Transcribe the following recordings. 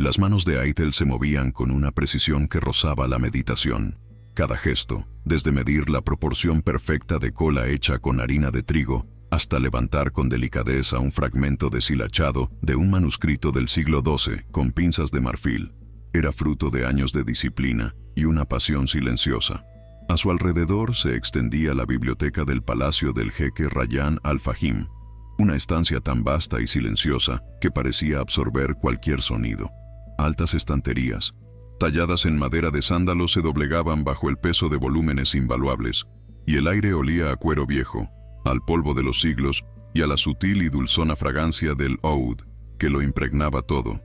Las manos de Aitel se movían con una precisión que rozaba la meditación. Cada gesto, desde medir la proporción perfecta de cola hecha con harina de trigo, hasta levantar con delicadeza un fragmento deshilachado de un manuscrito del siglo XII con pinzas de marfil, era fruto de años de disciplina y una pasión silenciosa. A su alrededor se extendía la biblioteca del palacio del jeque Rayyan Al-Fahim, una estancia tan vasta y silenciosa que parecía absorber cualquier sonido. Altas estanterías, talladas en madera de sándalo, se doblegaban bajo el peso de volúmenes invaluables, y el aire olía a cuero viejo, al polvo de los siglos y a la sutil y dulzona fragancia del oud que lo impregnaba todo.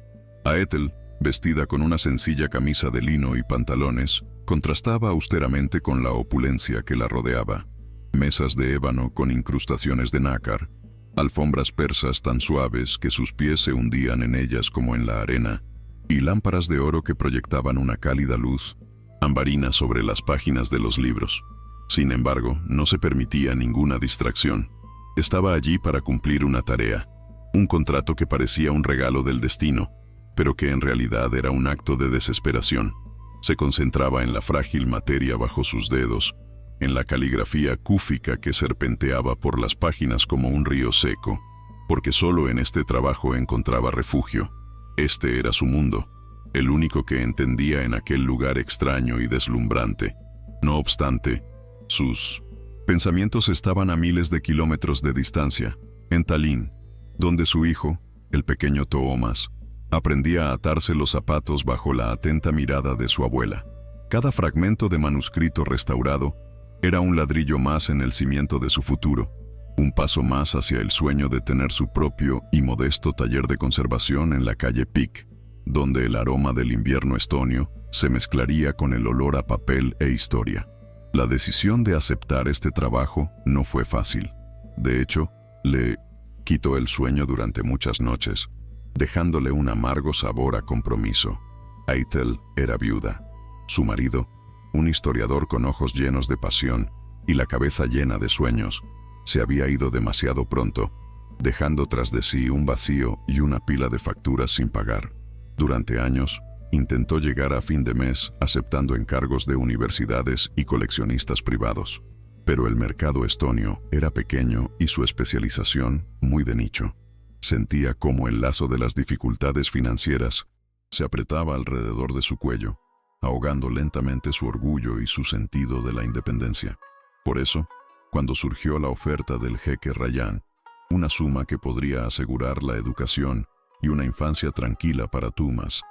Aitel, vestida con una sencilla camisa de lino y pantalones, contrastaba austeramente con la opulencia que la rodeaba. Mesas de ébano con incrustaciones de nácar, alfombras persas tan suaves que sus pies se hundían en ellas como en la arena, y lámparas de oro que proyectaban una cálida luz ambarina sobre las páginas de los libros. Sin embargo, no se permitía ninguna distracción. Estaba allí para cumplir una tarea, un contrato que parecía un regalo del destino, pero que en realidad era un acto de desesperación. Se concentraba en la frágil materia bajo sus dedos, en la caligrafía cúfica que serpenteaba por las páginas como un río seco, porque solo en este trabajo encontraba refugio. Este era su mundo, el único que entendía en aquel lugar extraño y deslumbrante. No obstante, sus pensamientos estaban a miles de kilómetros de distancia, en Tallinn, donde su hijo, el pequeño Toomas, aprendía a atarse los zapatos bajo la atenta mirada de su abuela. Cada fragmento de manuscrito restaurado era un ladrillo más en el cimiento de su futuro, un paso más hacia el sueño de tener su propio y modesto taller de conservación en la calle Pic, donde el aroma del invierno estonio se mezclaría con el olor a papel e historia. La decisión de aceptar este trabajo no fue fácil. De hecho, le quitó el sueño durante muchas noches, dejándole un amargo sabor a compromiso. Aitel era viuda. Su marido, un historiador con ojos llenos de pasión y la cabeza llena de sueños, se había ido demasiado pronto, dejando tras de sí un vacío y una pila de facturas sin pagar. Durante años, intentó llegar a fin de mes aceptando encargos de universidades y coleccionistas privados, pero el mercado estonio era pequeño y su especialización muy de nicho. Sentía cómo el lazo de las dificultades financieras se apretaba alrededor de su cuello, ahogando lentamente su orgullo y su sentido de la independencia. Por eso, cuando surgió la oferta del jeque Rayyan, una suma que podría asegurar la educación y una infancia tranquila para Toomas,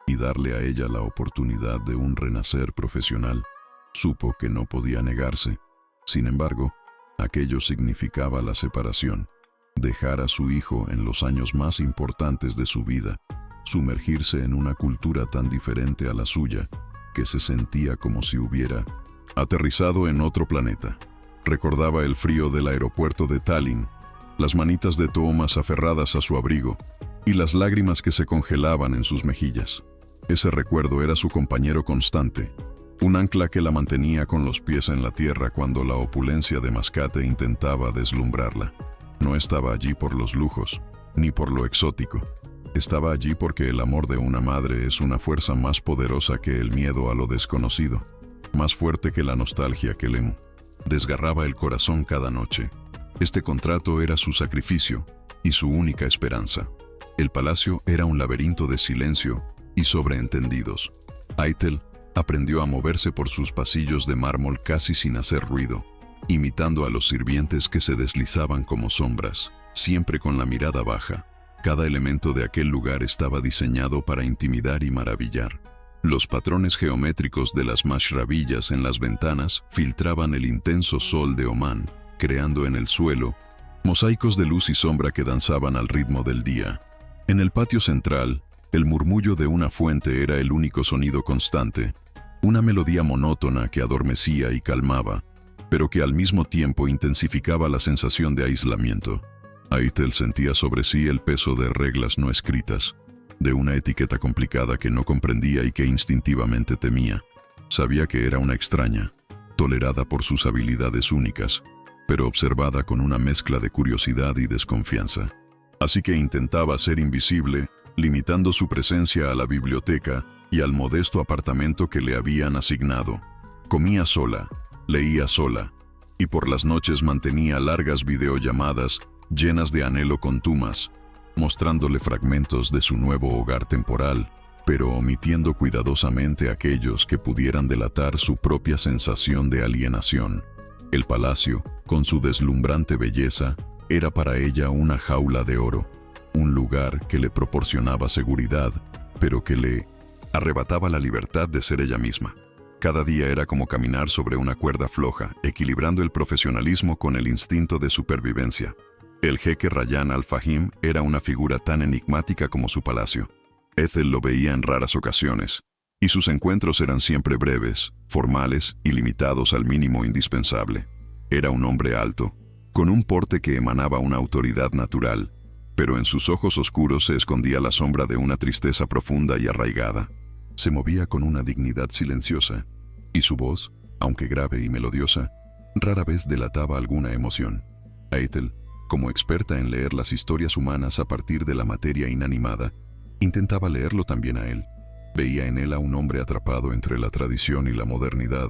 y darle a ella la oportunidad de un renacer profesional, supo que no podía negarse. Sin embargo, aquello significaba la separación, dejar a su hijo en los años más importantes de su vida, sumergirse en una cultura tan diferente a la suya, que se sentía como si hubiera aterrizado en otro planeta. Recordaba el frío del aeropuerto de Tallinn, las manitas de Toomas aferradas a su abrigo y las lágrimas que se congelaban en sus mejillas. Ese recuerdo era su compañero constante, un ancla que la mantenía con los pies en la tierra cuando la opulencia de Mascate intentaba deslumbrarla. No estaba allí por los lujos, ni por lo exótico. Estaba allí porque el amor de una madre es una fuerza más poderosa que el miedo a lo desconocido, más fuerte que la nostalgia que le desgarraba el corazón cada noche. Este contrato era su sacrificio y su única esperanza. El palacio era un laberinto de silencio y sobreentendidos. Aitel aprendió a moverse por sus pasillos de mármol casi sin hacer ruido, imitando a los sirvientes que se deslizaban como sombras, siempre con la mirada baja. Cada elemento de aquel lugar estaba diseñado para intimidar y maravillar. Los patrones geométricos de las mashrabillas en las ventanas filtraban el intenso sol de Omán, creando en el suelo mosaicos de luz y sombra que danzaban al ritmo del día. En el patio central, el murmullo de una fuente era el único sonido constante, una melodía monótona que adormecía y calmaba, pero que al mismo tiempo intensificaba la sensación de aislamiento. Aitel sentía sobre sí el peso de reglas no escritas, de una etiqueta complicada que no comprendía y que instintivamente temía. Sabía que era una extraña, tolerada por sus habilidades únicas, pero observada con una mezcla de curiosidad y desconfianza. Así que intentaba ser invisible limitando su presencia a la biblioteca y al modesto apartamento que le habían asignado. Comía sola, leía sola, y por las noches mantenía largas videollamadas llenas de anhelo con Tumas, mostrándole fragmentos de su nuevo hogar temporal, pero omitiendo cuidadosamente aquellos que pudieran delatar su propia sensación de alienación. El palacio, con su deslumbrante belleza, era para ella una jaula de oro, un lugar que le proporcionaba seguridad, pero que le arrebataba la libertad de ser ella misma. Cada día era como caminar sobre una cuerda floja, equilibrando el profesionalismo con el instinto de supervivencia. El jeque Rayyan Al-Fahim era una figura tan enigmática como su palacio. Ethel lo veía en raras ocasiones, y sus encuentros eran siempre breves, formales y limitados al mínimo indispensable. Era un hombre alto, con un porte que emanaba una autoridad natural, pero en sus ojos oscuros se escondía la sombra de una tristeza profunda y arraigada. Se movía con una dignidad silenciosa, y su voz, aunque grave y melodiosa, rara vez delataba alguna emoción. A Ethel, como experta en leer las historias humanas a partir de la materia inanimada, intentaba leerlo también a él. Veía en él a un hombre atrapado entre la tradición y la modernidad,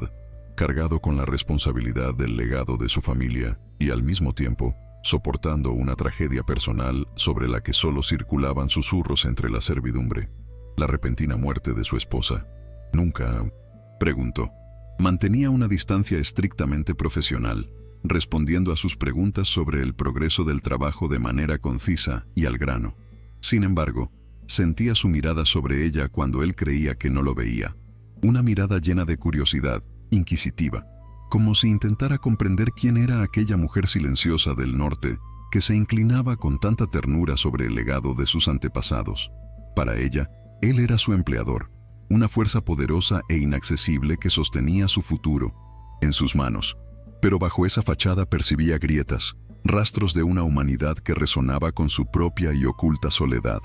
cargado con la responsabilidad del legado de su familia y al mismo tiempo soportando una tragedia personal sobre la que solo circulaban susurros entre la servidumbre. La repentina muerte de su esposa. ¿Nunca?, preguntó. Mantenía una distancia estrictamente profesional, respondiendo a sus preguntas sobre el progreso del trabajo de manera concisa y al grano. Sin embargo, sentía su mirada sobre ella cuando él creía que no lo veía. Una mirada llena de curiosidad, inquisitiva, como si intentara comprender quién era aquella mujer silenciosa del norte que se inclinaba con tanta ternura sobre el legado de sus antepasados. Para ella, él era su empleador, una fuerza poderosa e inaccesible que sostenía su futuro en sus manos. Pero bajo esa fachada percibía grietas, rastros de una humanidad que resonaba con su propia y oculta soledad.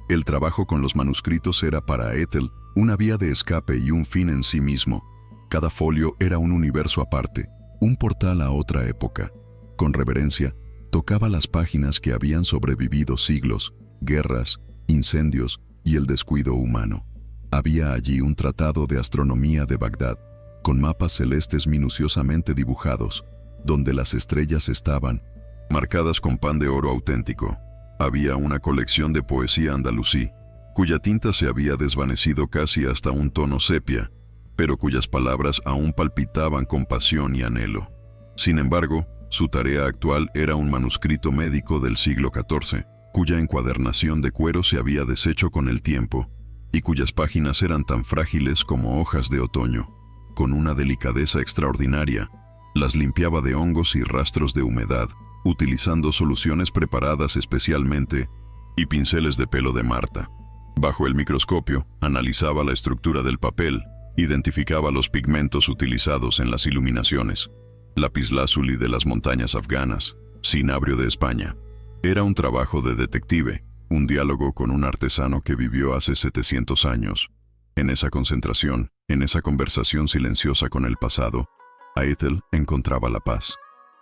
El trabajo con los manuscritos era para Ethel una vía de escape y un fin en sí mismo. Cada folio era un universo aparte, un portal a otra época. Con reverencia, tocaba las páginas que habían sobrevivido siglos, guerras, incendios y el descuido humano. Había allí un tratado de astronomía de Bagdad, con mapas celestes minuciosamente dibujados, donde las estrellas estaban marcadas con pan de oro auténtico. Había una colección de poesía andalusí, cuya tinta se había desvanecido casi hasta un tono sepia, pero cuyas palabras aún palpitaban con pasión y anhelo. Sin embargo, su tarea actual era un manuscrito médico del siglo XIV, cuya encuadernación de cuero se había deshecho con el tiempo, y cuyas páginas eran tan frágiles como hojas de otoño. Con una delicadeza extraordinaria, las limpiaba de hongos y rastros de humedad, utilizando soluciones preparadas especialmente y pinceles de pelo de Marta. Bajo el microscopio, analizaba la estructura del papel, identificaba los pigmentos utilizados en las iluminaciones, lapislázuli de las montañas afganas, cinabrio de España. Era un trabajo de detective, un diálogo con un artesano que vivió hace 700 años. En esa concentración, en esa conversación silenciosa con el pasado, a Ethel encontraba la paz.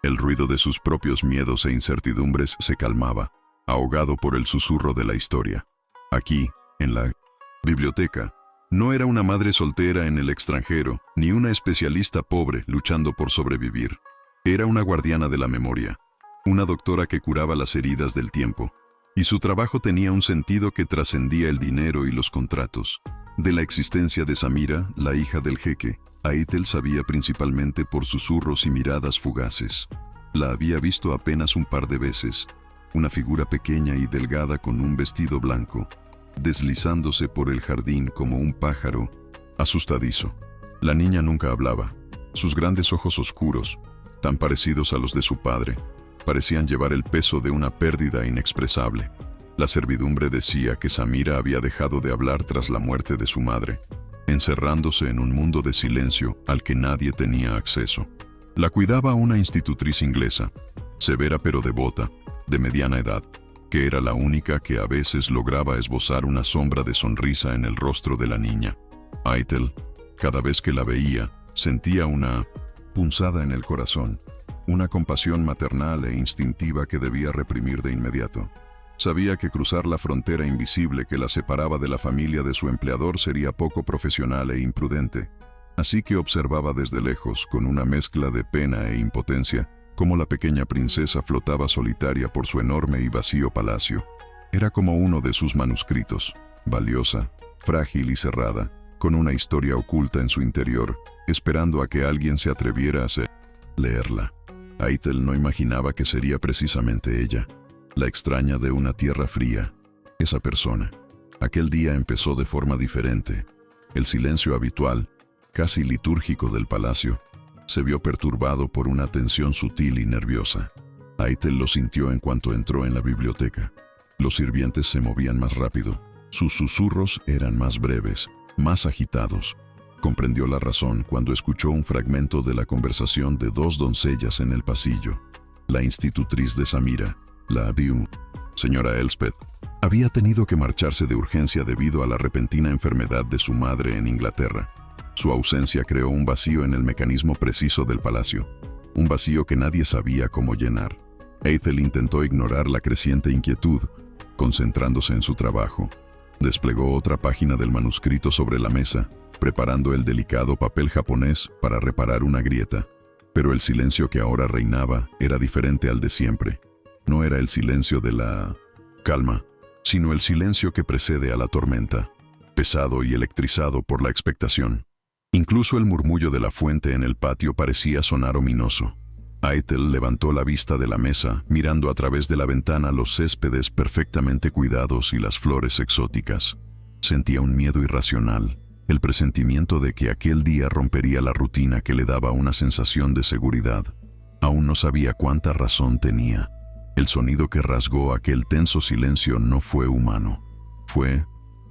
El ruido de sus propios miedos e incertidumbres se calmaba, ahogado por el susurro de la historia. Aquí, en la biblioteca, no era una madre soltera en el extranjero, ni una especialista pobre luchando por sobrevivir. Era una guardiana de la memoria, una doctora que curaba las heridas del tiempo, y su trabajo tenía un sentido que trascendía el dinero y los contratos. De la existencia de Samira, la hija del jeque, a Ethel sabía principalmente por susurros y miradas fugaces. La había visto apenas un par de veces, una figura pequeña y delgada con un vestido blanco, deslizándose por el jardín como un pájaro asustadizo. La niña nunca hablaba. Sus grandes ojos oscuros, tan parecidos a los de su padre, parecían llevar el peso de una pérdida inexpresable. La servidumbre decía que Samira había dejado de hablar tras la muerte de su madre, encerrándose en un mundo de silencio al que nadie tenía acceso. La cuidaba una institutriz inglesa, severa pero devota, de mediana edad, que era la única que a veces lograba esbozar una sombra de sonrisa en el rostro de la niña. Ethel, cada vez que la veía, sentía una punzada en el corazón, una compasión maternal e instintiva que debía reprimir de inmediato. Sabía que cruzar la frontera invisible que la separaba de la familia de su empleador sería poco profesional e imprudente. Así que observaba desde lejos, con una mezcla de pena e impotencia, cómo la pequeña princesa flotaba solitaria por su enorme y vacío palacio. Era como uno de sus manuscritos, valiosa, frágil y cerrada, con una historia oculta en su interior, esperando a que alguien se atreviera a leerla. Aitel no imaginaba que sería precisamente ella, la extraña de una tierra fría, esa persona. Aquel día empezó de forma diferente. El silencio habitual, casi litúrgico del palacio, se vio perturbado por una tensión sutil y nerviosa. Aitel lo sintió en cuanto entró en la biblioteca. Los sirvientes se movían más rápido. Sus susurros eran más breves, más agitados. Comprendió la razón cuando escuchó un fragmento de la conversación de dos doncellas en el pasillo. La institutriz de Samira, la Abiu, señora Elspeth, había tenido que marcharse de urgencia debido a la repentina enfermedad de su madre en Inglaterra. Su ausencia creó un vacío en el mecanismo preciso del palacio, un vacío que nadie sabía cómo llenar. Aitel intentó ignorar la creciente inquietud, concentrándose en su trabajo. Desplegó otra página del manuscrito sobre la mesa, preparando el delicado papel japonés para reparar una grieta. Pero el silencio que ahora reinaba era diferente al de siempre. No era el silencio de la calma, sino el silencio que precede a la tormenta, pesado y electrizado por la expectación. Incluso el murmullo de la fuente en el patio parecía sonar ominoso. Aitel levantó la vista de la mesa, mirando a través de la ventana los céspedes perfectamente cuidados y las flores exóticas. Sentía un miedo irracional, el presentimiento de que aquel día rompería la rutina que le daba una sensación de seguridad. Aún no sabía cuánta razón tenía. El sonido que rasgó aquel tenso silencio no fue humano. Fue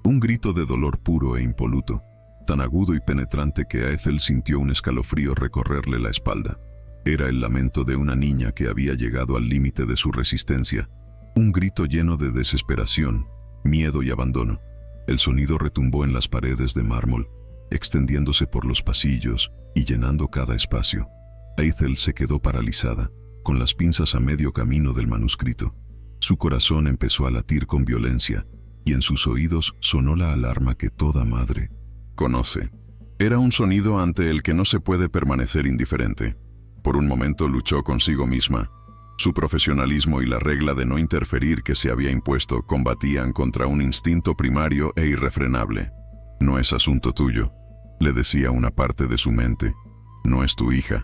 un grito de dolor puro e impoluto, tan agudo y penetrante que Aitel sintió un escalofrío recorrerle la espalda. Era el lamento de una niña que había llegado al límite de su resistencia. Un grito lleno de desesperación, miedo y abandono. El sonido retumbó en las paredes de mármol, extendiéndose por los pasillos y llenando cada espacio. Aitel se quedó paralizada, con las pinzas a medio camino del manuscrito. Su corazón empezó a latir con violencia, y en sus oídos sonó la alarma que toda madre conoce. Era un sonido ante el que no se puede permanecer indiferente. Por un momento luchó consigo misma. Su profesionalismo y la regla de no interferir que se había impuesto combatían contra un instinto primario e irrefrenable. «No es asunto tuyo», le decía una parte de su mente. «No es tu hija.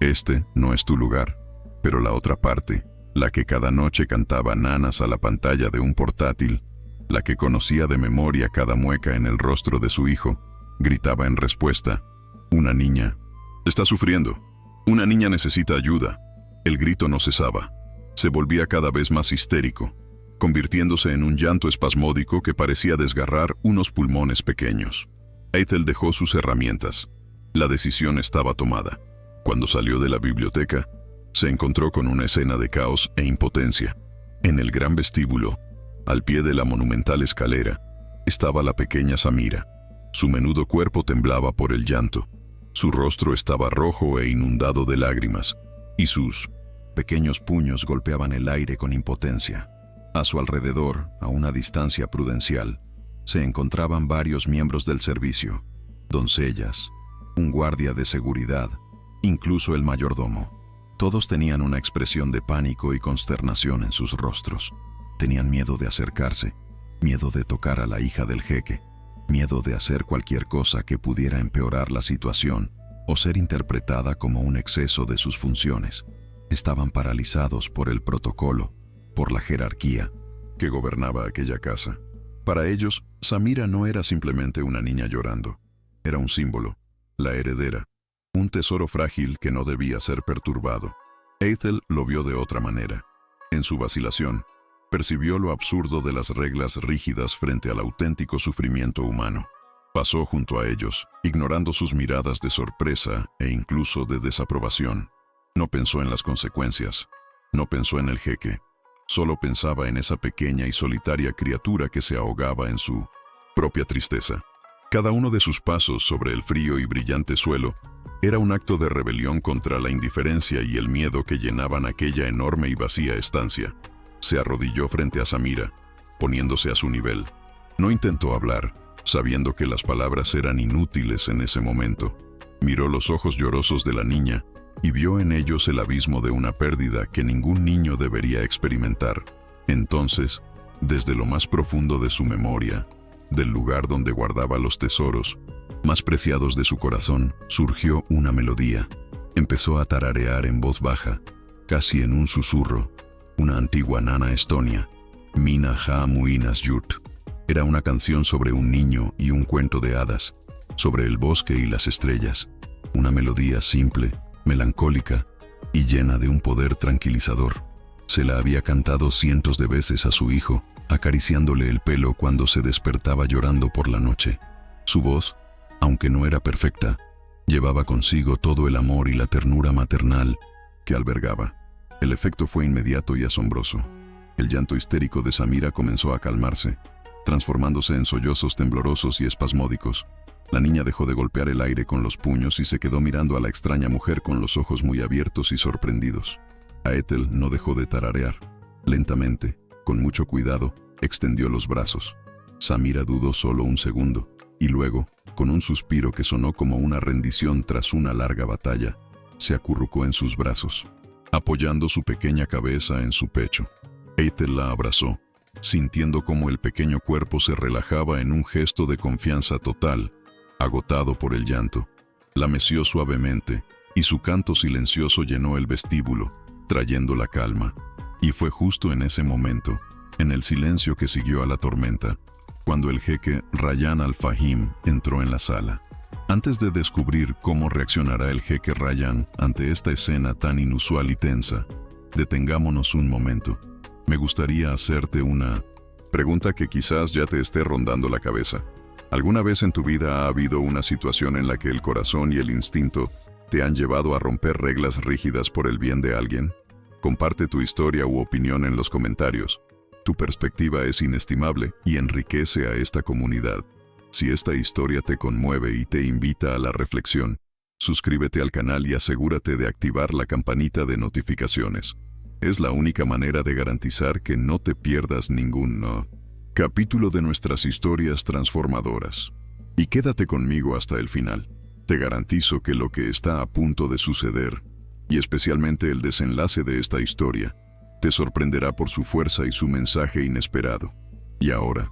Este no es tu lugar». Pero la otra parte, la que cada noche cantaba nanas a la pantalla de un portátil, la que conocía de memoria cada mueca en el rostro de su hijo, gritaba en respuesta: «Una niña está sufriendo. Una niña necesita ayuda». El grito no cesaba. Se volvía cada vez más histérico, convirtiéndose en un llanto espasmódico que parecía desgarrar unos pulmones pequeños. Aitel dejó sus herramientas. La decisión estaba tomada. Cuando salió de la biblioteca, se encontró con una escena de caos e impotencia. En el gran vestíbulo, al pie de la monumental escalera, estaba la pequeña Samira. Su menudo cuerpo temblaba por el llanto. Su rostro estaba rojo e inundado de lágrimas, y sus pequeños puños golpeaban el aire con impotencia. A su alrededor, a una distancia prudencial, se encontraban varios miembros del servicio, doncellas, un guardia de seguridad, incluso el mayordomo. Todos tenían una expresión de pánico y consternación en sus rostros. Tenían miedo de acercarse, miedo de tocar a la hija del jeque, miedo de hacer cualquier cosa que pudiera empeorar la situación o ser interpretada como un exceso de sus funciones. Estaban paralizados por el protocolo, por la jerarquía que gobernaba aquella casa. Para ellos, Samira no era simplemente una niña llorando. Era un símbolo, la heredera, un tesoro frágil que no debía ser perturbado. Aitel lo vio de otra manera. En su vacilación, percibió lo absurdo de las reglas rígidas frente al auténtico sufrimiento humano. Pasó junto a ellos, ignorando sus miradas de sorpresa e incluso de desaprobación. No pensó en las consecuencias, no pensó en el jeque, solo pensaba en esa pequeña y solitaria criatura que se ahogaba en su propia tristeza. Cada uno de sus pasos sobre el frío y brillante suelo era un acto de rebelión contra la indiferencia y el miedo que llenaban aquella enorme y vacía estancia. Se arrodilló frente a Samira, poniéndose a su nivel. No intentó hablar, sabiendo que las palabras eran inútiles en ese momento. Miró los ojos llorosos de la niña y vio en ellos el abismo de una pérdida que ningún niño debería experimentar. Entonces, desde lo más profundo de su memoria, del lugar donde guardaba los tesoros más preciados de su corazón, surgió una melodía. Empezó a tararear en voz baja, casi en un susurro, una antigua nana estonia, Mina ha muinas yurt. Era una canción sobre un niño y un cuento de hadas, sobre el bosque y las estrellas. Una melodía simple, melancólica y llena de un poder tranquilizador. Se la había cantado cientos de veces a su hijo, acariciándole el pelo cuando se despertaba llorando por la noche. Su voz, aunque no era perfecta, llevaba consigo todo el amor y la ternura maternal que albergaba. El efecto fue inmediato y asombroso. El llanto histérico de Samira comenzó a calmarse, transformándose en sollozos temblorosos y espasmódicos. La niña dejó de golpear el aire con los puños y se quedó mirando a la extraña mujer con los ojos muy abiertos y sorprendidos. Aethel no dejó de tararear. Lentamente, con mucho cuidado, extendió los brazos. Samira dudó solo un segundo, y luego, con un suspiro que sonó como una rendición tras una larga batalla, se acurrucó en sus brazos, apoyando su pequeña cabeza en su pecho. Aethel la abrazó, sintiendo como el pequeño cuerpo se relajaba en un gesto de confianza total, agotado por el llanto. La meció suavemente, y su canto silencioso llenó el vestíbulo, trayendo la calma. Y fue justo en ese momento, en el silencio que siguió a la tormenta, cuando el jeque Rayyan al-Fahim entró en la sala. Antes de descubrir cómo reaccionará el jeque Rayyan ante esta escena tan inusual y tensa, detengámonos un momento. Me gustaría hacerte una pregunta que quizás ya te esté rondando la cabeza. ¿Alguna vez en tu vida ha habido una situación en la que el corazón y el instinto te han llevado a romper reglas rígidas por el bien de alguien? Comparte tu historia u opinión en los comentarios. Tu perspectiva es inestimable y enriquece a esta comunidad. Si esta historia te conmueve y te invita a la reflexión, suscríbete al canal y asegúrate de activar la campanita de notificaciones. Es la única manera de garantizar que no te pierdas ningún capítulo de nuestras historias transformadoras. Y quédate conmigo hasta el final. Te garantizo que lo que está a punto de suceder, y especialmente el desenlace de esta historia, te sorprenderá por su fuerza y su mensaje inesperado. Y ahora,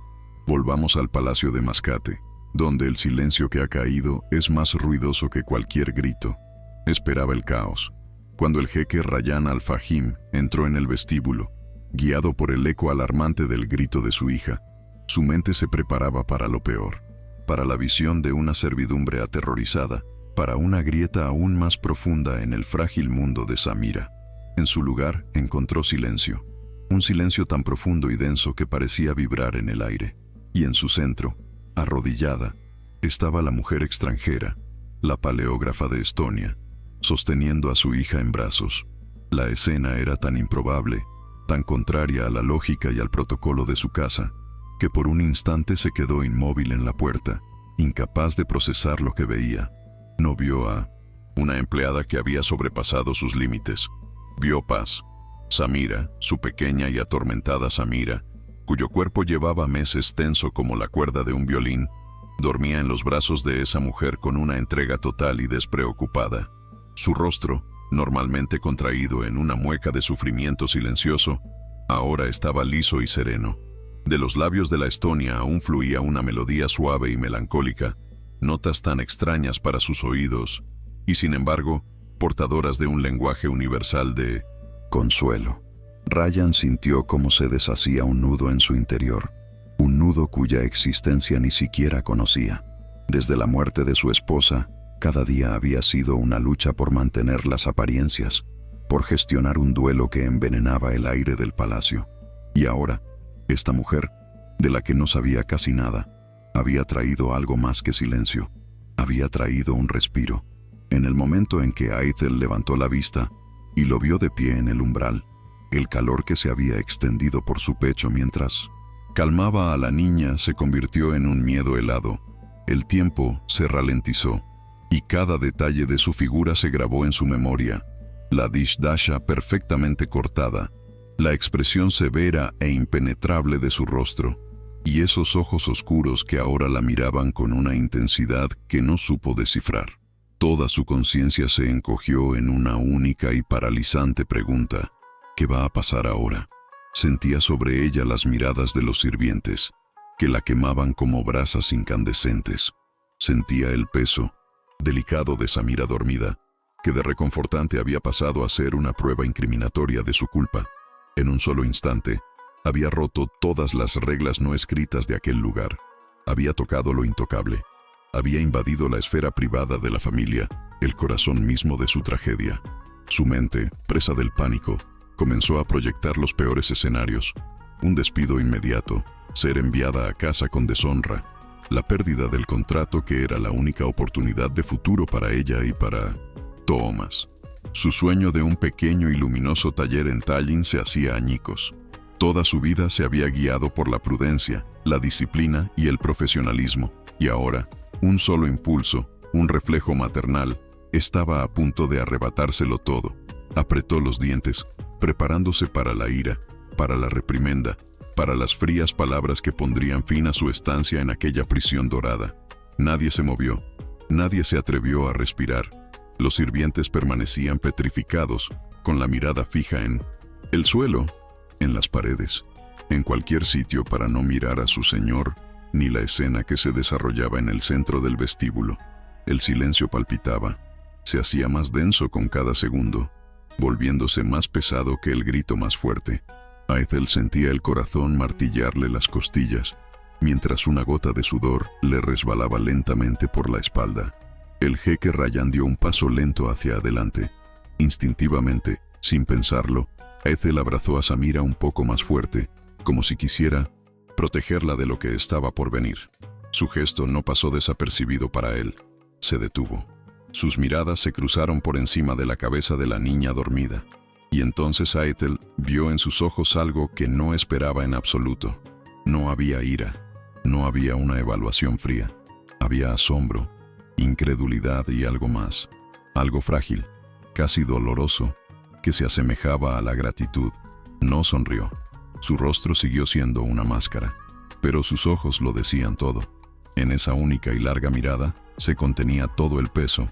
volvamos al Palacio de Mascate, donde el silencio que ha caído es más ruidoso que cualquier grito. Esperaba el caos. Cuando el jeque Rayyan al-Fahim entró en el vestíbulo, guiado por el eco alarmante del grito de su hija, su mente se preparaba para lo peor, para la visión de una servidumbre aterrorizada, para una grieta aún más profunda en el frágil mundo de Samira. En su lugar encontró silencio, un silencio tan profundo y denso que parecía vibrar en el aire. Y en su centro, arrodillada, estaba la mujer extranjera, la paleógrafa de Estonia, sosteniendo a su hija en brazos. La escena era tan improbable, tan contraria a la lógica y al protocolo de su casa, que por un instante se quedó inmóvil en la puerta, incapaz de procesar lo que veía. No vio a una empleada que había sobrepasado sus límites. Vio paz. Samira, su pequeña y atormentada Samira, cuyo cuerpo llevaba meses tenso como la cuerda de un violín, dormía en los brazos de esa mujer con una entrega total y despreocupada. Su rostro, normalmente contraído en una mueca de sufrimiento silencioso, ahora estaba liso y sereno. De los labios de la Estonia aún fluía una melodía suave y melancólica, notas tan extrañas para sus oídos, y sin embargo, portadoras de un lenguaje universal de consuelo. Rayyan sintió cómo se deshacía un nudo en su interior, un nudo cuya existencia ni siquiera conocía. Desde la muerte de su esposa, cada día había sido una lucha por mantener las apariencias, por gestionar un duelo que envenenaba el aire del palacio. Y ahora, esta mujer, de la que no sabía casi nada, había traído algo más que silencio. Había traído un respiro. En el momento en que Aethel levantó la vista y lo vio de pie en el umbral, el calor que se había extendido por su pecho mientras calmaba a la niña se convirtió en un miedo helado. El tiempo se ralentizó, y cada detalle de su figura se grabó en su memoria. La dishdasha perfectamente cortada, la expresión severa e impenetrable de su rostro, y esos ojos oscuros que ahora la miraban con una intensidad que no supo descifrar. Toda su conciencia se encogió en una única y paralizante pregunta: ¿qué va a pasar ahora? Sentía sobre ella las miradas de los sirvientes, que la quemaban como brasas incandescentes. Sentía el peso, delicado de esa mira dormida, que de reconfortante había pasado a ser una prueba incriminatoria de su culpa. En un solo instante, había roto todas las reglas no escritas de aquel lugar. Había tocado lo intocable. Había invadido la esfera privada de la familia, el corazón mismo de su tragedia. Su mente, presa del pánico, comenzó a proyectar los peores escenarios: un despido inmediato, ser enviada a casa con deshonra, la pérdida del contrato que era la única oportunidad de futuro para ella y para Thomas. Su sueño de un pequeño y luminoso taller en Tallinn se hacía añicos. Toda su vida se había guiado por la prudencia, la disciplina y el profesionalismo, y ahora, un solo impulso, un reflejo maternal, estaba a punto de arrebatárselo todo. Apretó los dientes, preparándose para la ira, para la reprimenda, para las frías palabras que pondrían fin a su estancia en aquella prisión dorada. Nadie se movió, nadie se atrevió a respirar. Los sirvientes permanecían petrificados, con la mirada fija en el suelo, en las paredes, en cualquier sitio para no mirar a su señor, ni la escena que se desarrollaba en el centro del vestíbulo. El silencio palpitaba, se hacía más denso con cada segundo, volviéndose más pesado que el grito más fuerte. Ethel sentía el corazón martillarle las costillas, mientras una gota de sudor le resbalaba lentamente por la espalda. El jeque Ryan dio un paso lento hacia adelante. Instintivamente, sin pensarlo, Ethel abrazó a Samira un poco más fuerte, como si quisiera protegerla de lo que estaba por venir. Su gesto no pasó desapercibido para él. Se detuvo. Sus miradas se cruzaron por encima de la cabeza de la niña dormida. Y entonces Ethel vio en sus ojos algo que no esperaba en absoluto. No había ira, no había una evaluación fría. Había asombro, incredulidad y algo más. Algo frágil, casi doloroso, que se asemejaba a la gratitud. No sonrió. Su rostro siguió siendo una máscara, pero sus ojos lo decían todo. En esa única y larga mirada se contenía todo el peso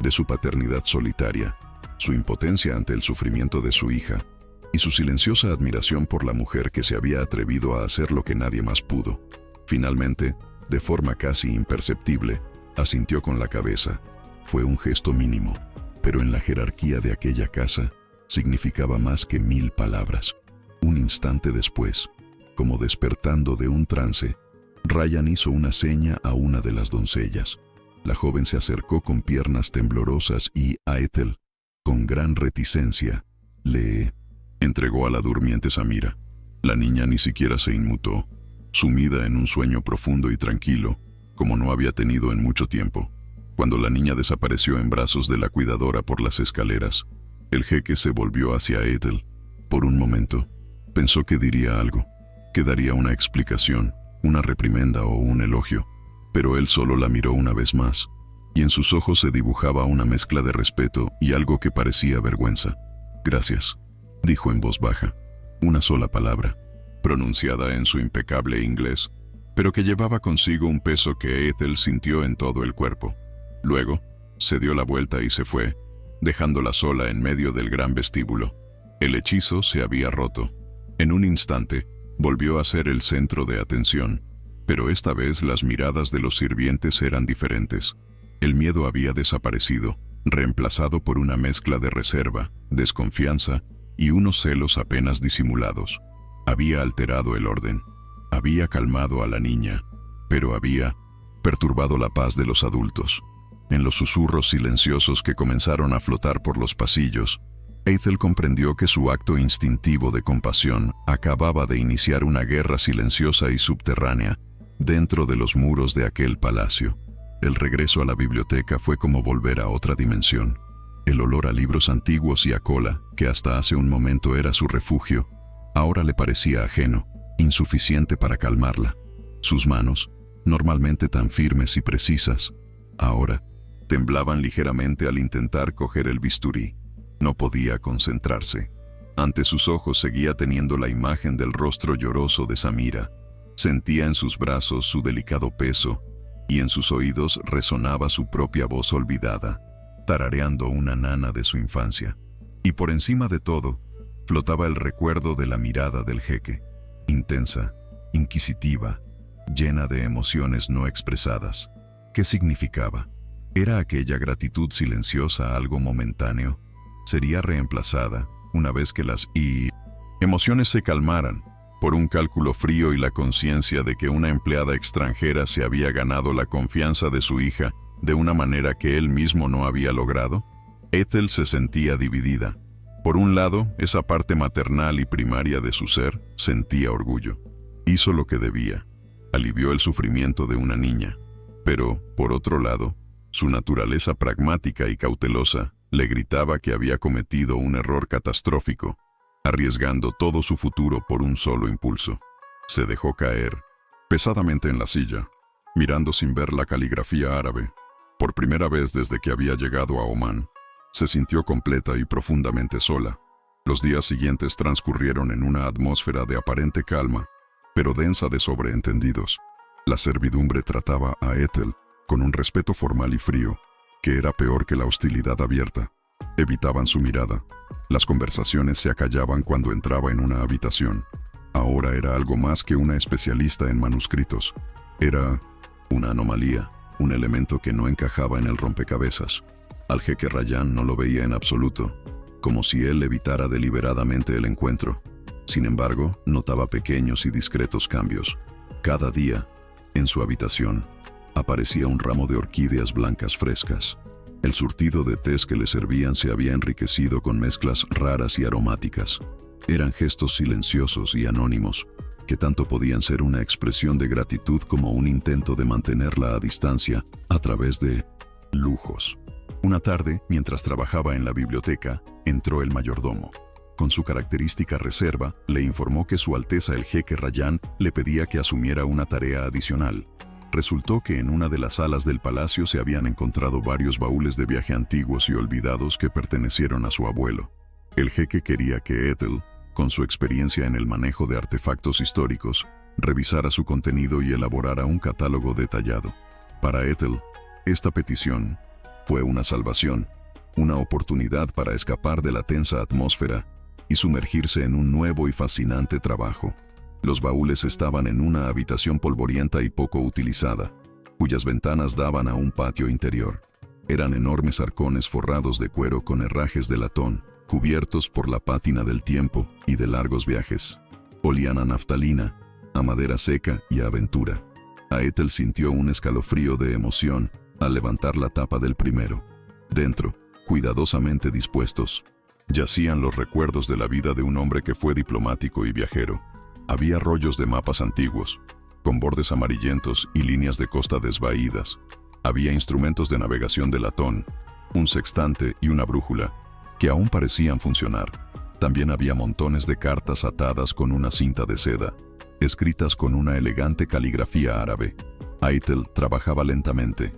de su paternidad solitaria, su impotencia ante el sufrimiento de su hija y su silenciosa admiración por la mujer que se había atrevido a hacer lo que nadie más pudo. Finalmente, de forma casi imperceptible, asintió con la cabeza. Fue un gesto mínimo, pero en la jerarquía de aquella casa significaba más que 1000 palabras. Un instante después, como despertando de un trance, Ryan hizo una seña a una de las doncellas. La joven se acercó con piernas temblorosas y a Ethel, con gran reticencia, le entregó a la durmiente Samira. La niña ni siquiera se inmutó, sumida en un sueño profundo y tranquilo, como no había tenido en mucho tiempo. Cuando la niña desapareció en brazos de la cuidadora por las escaleras, el jeque se volvió hacia Ethel. Por un momento, pensó que diría algo, que daría una explicación, una reprimenda o un elogio, pero él solo la miró una vez más, y en sus ojos se dibujaba una mezcla de respeto y algo que parecía vergüenza. «Gracias», dijo en voz baja, una sola palabra, pronunciada en su impecable inglés, pero que llevaba consigo un peso que Ethel sintió en todo el cuerpo. Luego, se dio la vuelta y se fue, dejándola sola en medio del gran vestíbulo. El hechizo se había roto. En un instante, volvió a ser el centro de atención, pero esta vez las miradas de los sirvientes eran diferentes. El miedo había desaparecido, reemplazado por una mezcla de reserva, desconfianza y unos celos apenas disimulados. Había alterado el orden, había calmado a la niña, pero había perturbado la paz de los adultos. En los susurros silenciosos que comenzaron a flotar por los pasillos, Ethel comprendió que su acto instintivo de compasión acababa de iniciar una guerra silenciosa y subterránea dentro de los muros de aquel palacio. El regreso a la biblioteca fue como volver a otra dimensión. El olor a libros antiguos y a cola, que hasta hace un momento era su refugio, ahora le parecía ajeno, insuficiente para calmarla. Sus manos, normalmente tan firmes y precisas, ahora temblaban ligeramente al intentar coger el bisturí. No podía concentrarse. Ante sus ojos seguía teniendo la imagen del rostro lloroso de Samira. Sentía en sus brazos su delicado peso y en sus oídos resonaba su propia voz olvidada, tarareando una nana de su infancia. Y por encima de todo, flotaba el recuerdo de la mirada del jeque, intensa, inquisitiva, llena de emociones no expresadas. ¿Qué significaba? ¿Era aquella gratitud silenciosa algo momentáneo? ¿Sería reemplazada, una vez que las emociones se calmaran, por un cálculo frío y la conciencia de que una empleada extranjera se había ganado la confianza de su hija de una manera que él mismo no había logrado? Ethel se sentía dividida. Por un lado, esa parte maternal y primaria de su ser sentía orgullo. Hizo lo que debía. Alivió el sufrimiento de una niña. Pero, por otro lado, su naturaleza pragmática y cautelosa le gritaba que había cometido un error catastrófico, arriesgando todo su futuro por un solo impulso. Se dejó caer pesadamente en la silla, mirando sin ver la caligrafía árabe. Por primera vez desde que había llegado a Omán, se sintió completa y profundamente sola. Los días siguientes transcurrieron en una atmósfera de aparente calma, pero densa de sobreentendidos. La servidumbre trataba a Ethel con un respeto formal y frío, que era peor que la hostilidad abierta. Evitaban su mirada. Las conversaciones se acallaban cuando entraba en una habitación. Ahora era algo más que una especialista en manuscritos. Era una anomalía, un elemento que no encajaba en el rompecabezas. Al jeque Rayán no lo veía en absoluto, como si él evitara deliberadamente el encuentro. Sin embargo, notaba pequeños y discretos cambios. Cada día, en su habitación, aparecía un ramo de orquídeas blancas frescas. El surtido de tés que le servían se había enriquecido con mezclas raras y aromáticas. Eran gestos silenciosos y anónimos, que tanto podían ser una expresión de gratitud como un intento de mantenerla a distancia a través de lujos. Una tarde, mientras trabajaba en la biblioteca, entró el mayordomo. Con su característica reserva, le informó que Su Alteza el jeque Rayán le pedía que asumiera una tarea adicional. Resultó que en una de las salas del palacio se habían encontrado varios baúles de viaje antiguos y olvidados que pertenecieron a su abuelo. El jeque quería que Ethel, con su experiencia en el manejo de artefactos históricos, revisara su contenido y elaborara un catálogo detallado. Para Ethel, esta petición fue una salvación, una oportunidad para escapar de la tensa atmósfera y sumergirse en un nuevo y fascinante trabajo. Los baúles estaban en una habitación polvorienta y poco utilizada, cuyas ventanas daban a un patio interior. Eran enormes arcones forrados de cuero con herrajes de latón, cubiertos por la pátina del tiempo y de largos viajes. Olían a naftalina, a madera seca y a aventura. A Ethel sintió un escalofrío de emoción al levantar la tapa del primero. Dentro, cuidadosamente dispuestos, yacían los recuerdos de la vida de un hombre que fue diplomático y viajero. Había rollos de mapas antiguos, con bordes amarillentos y líneas de costa desvaídas. Había instrumentos de navegación de latón, un sextante y una brújula, que aún parecían funcionar. También había montones de cartas atadas con una cinta de seda, escritas con una elegante caligrafía árabe. Ethel trabajaba lentamente,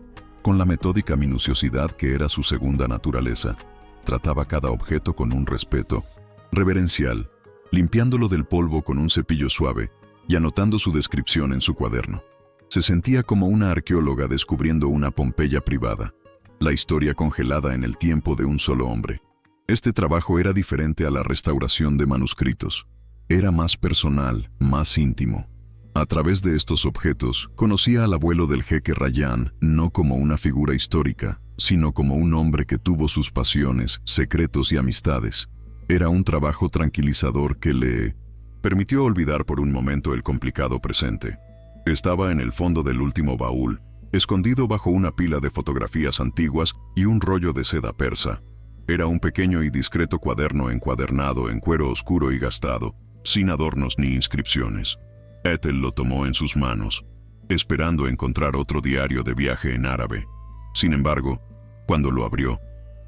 con la metódica minuciosidad que era su segunda naturaleza. Trataba cada objeto con un respeto reverencial, limpiándolo del polvo con un cepillo suave y anotando su descripción en su cuaderno. Se sentía como una arqueóloga descubriendo una Pompeya privada, la historia congelada en el tiempo de un solo hombre. Este trabajo era diferente a la restauración de manuscritos. Era más personal, más íntimo. A través de estos objetos, conocía al abuelo del jeque Rayán no como una figura histórica, sino como un hombre que tuvo sus pasiones, secretos y amistades. Era un trabajo tranquilizador que le permitió olvidar por un momento el complicado presente. Estaba en el fondo del último baúl, escondido bajo una pila de fotografías antiguas y un rollo de seda persa. Era un pequeño y discreto cuaderno encuadernado en cuero oscuro y gastado, sin adornos ni inscripciones. Ethel lo tomó en sus manos, esperando encontrar otro diario de viaje en árabe. Sin embargo, cuando lo abrió,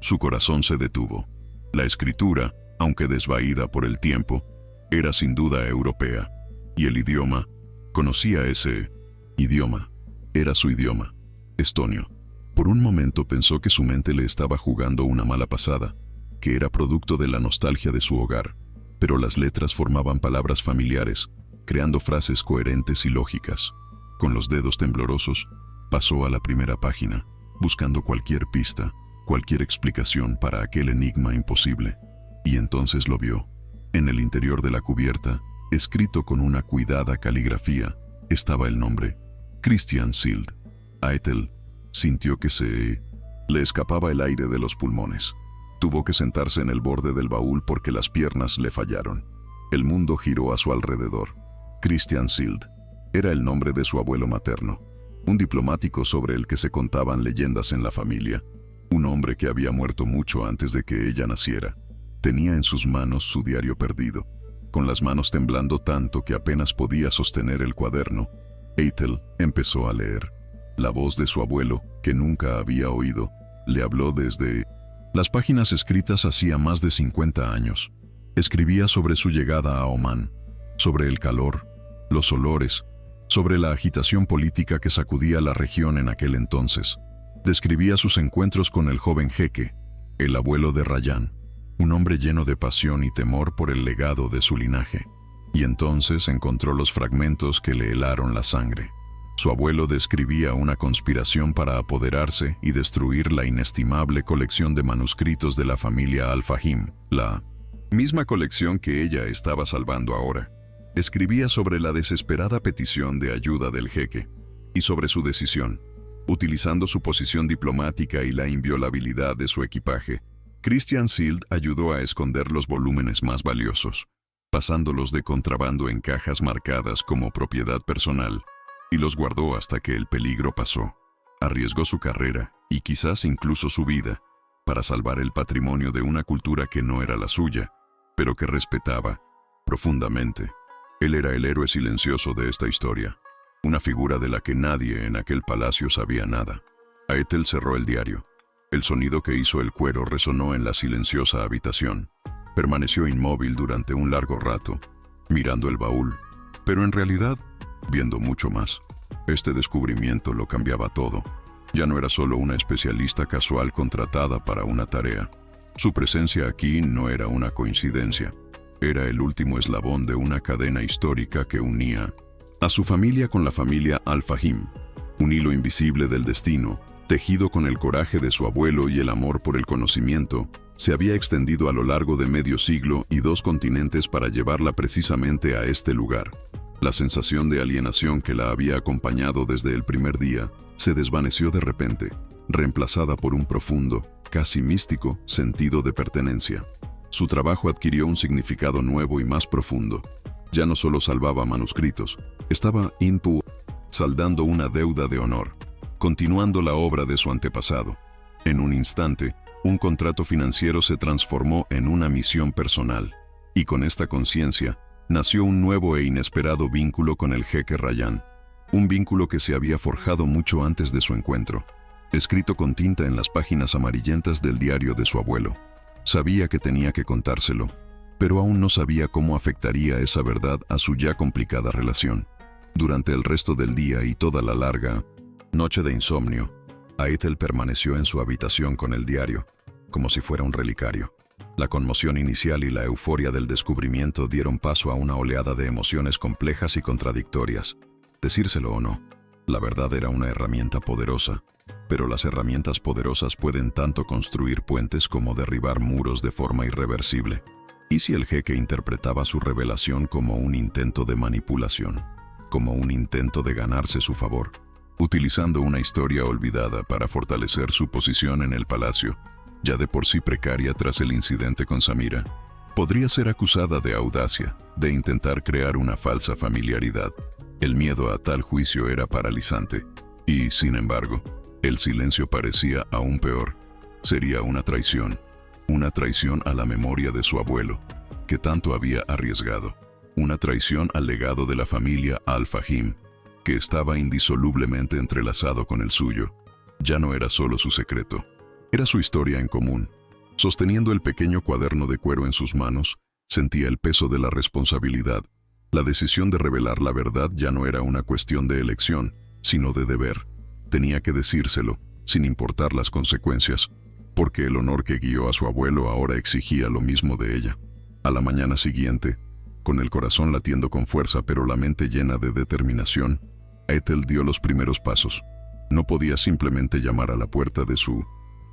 su corazón se detuvo. La escritura, aunque desvaída por el tiempo, era sin duda europea, y el idioma, conocía ese idioma, era su idioma, estonio. Por un momento pensó que su mente le estaba jugando una mala pasada, que era producto de la nostalgia de su hogar. pero las letras formaban palabras familiares, creando frases coherentes y lógicas. Con los dedos temblorosos, pasó a la primera página, buscando cualquier pista, cualquier explicación para aquel enigma imposible. Y entonces lo vio. En el interior de la cubierta, escrito con una cuidada caligrafía, estaba el nombre: Christian Sild. A Ethel sintió que se le escapaba el aire de los pulmones. Tuvo que sentarse en el borde del baúl porque las piernas le fallaron. El mundo giró a su alrededor. Christian Sild era el nombre de su abuelo materno, un diplomático sobre el que se contaban leyendas en la familia, un hombre que había muerto mucho antes de que ella naciera. Tenía en sus manos su diario perdido, con las manos temblando tanto que apenas podía sostener el cuaderno. Ethel empezó a leer. La voz de su abuelo, que nunca había oído, le habló desde las páginas escritas hacía más de 50 años. Escribía sobre su llegada a Omán, sobre el calor, los olores, sobre la agitación política que sacudía la región en aquel entonces. Describía sus encuentros con el joven jeque, el abuelo de Rayán, un hombre lleno de pasión y temor por el legado de su linaje. Y entonces encontró los fragmentos que le helaron la sangre. Su abuelo describía una conspiración para apoderarse y destruir la inestimable colección de manuscritos de la familia Al-Fahim, la misma colección que ella estaba salvando ahora. Escribía sobre la desesperada petición de ayuda del jeque y sobre su decisión. Utilizando su posición diplomática y la inviolabilidad de su equipaje, Christian Sild ayudó a esconder los volúmenes más valiosos, pasándolos de contrabando en cajas marcadas como propiedad personal, y los guardó hasta que el peligro pasó. Arriesgó su carrera, y quizás incluso su vida, para salvar el patrimonio de una cultura que no era la suya, pero que respetaba profundamente. Él era el héroe silencioso de esta historia, una figura de la que nadie en aquel palacio sabía nada. A Ethel cerró el diario. El sonido que hizo el cuero resonó en la silenciosa habitación. Permaneció inmóvil durante un largo rato, mirando el baúl, pero en realidad, viendo mucho más. Este descubrimiento lo cambiaba todo. Ya no era solo una especialista casual contratada para una tarea. Su presencia aquí no era una coincidencia. Era el último eslabón de una cadena histórica que unía a su familia con la familia Al-Fahim, un hilo invisible del destino, tejido con el coraje de su abuelo y el amor por el conocimiento, se había extendido a lo largo de medio siglo y 2 continentes para llevarla precisamente a este lugar. La sensación de alienación que la había acompañado desde el primer día se desvaneció de repente, reemplazada por un profundo, casi místico, sentido de pertenencia. Su trabajo adquirió un significado nuevo y más profundo. Ya no solo salvaba manuscritos, estaba saldando una deuda de honor, continuando la obra de su antepasado. En un instante, un contrato financiero se transformó en una misión personal, y con esta conciencia nació un nuevo e inesperado vínculo con el jeque Rayán, un vínculo que se había forjado mucho antes de su encuentro, escrito con tinta en las páginas amarillentas del diario de su abuelo. Sabía que tenía que contárselo, pero aún no sabía cómo afectaría esa verdad a su ya complicada relación. Durante el resto del día y toda la larga noche de insomnio, Ethel permaneció en su habitación con el diario, como si fuera un relicario. La conmoción inicial y la euforia del descubrimiento dieron paso a una oleada de emociones complejas y contradictorias. Decírselo o no, la verdad era una herramienta poderosa, pero las herramientas poderosas pueden tanto construir puentes como derribar muros de forma irreversible. ¿Y si el jeque interpretaba su revelación como un intento de manipulación, como un intento de ganarse su favor, utilizando una historia olvidada para fortalecer su posición en el palacio, ya de por sí precaria tras el incidente con Samira? Podría ser acusada de audacia, de intentar crear una falsa familiaridad. El miedo a tal juicio era paralizante, y, sin embargo, el silencio parecía aún peor. Sería una traición a la memoria de su abuelo, que tanto había arriesgado, una traición al legado de la familia Al-Fahim, que estaba indisolublemente entrelazado con el suyo. Ya no era solo su secreto, era su historia en común. Sosteniendo el pequeño cuaderno de cuero en sus manos, sentía el peso de la responsabilidad. La decisión de revelar la verdad ya no era una cuestión de elección, sino de deber. Tenía que decírselo, sin importar las consecuencias, porque el honor que guió a su abuelo ahora exigía lo mismo de ella. A la mañana siguiente, con el corazón latiendo con fuerza pero la mente llena de determinación, Ethel dio los primeros pasos. No podía simplemente llamar a la puerta de su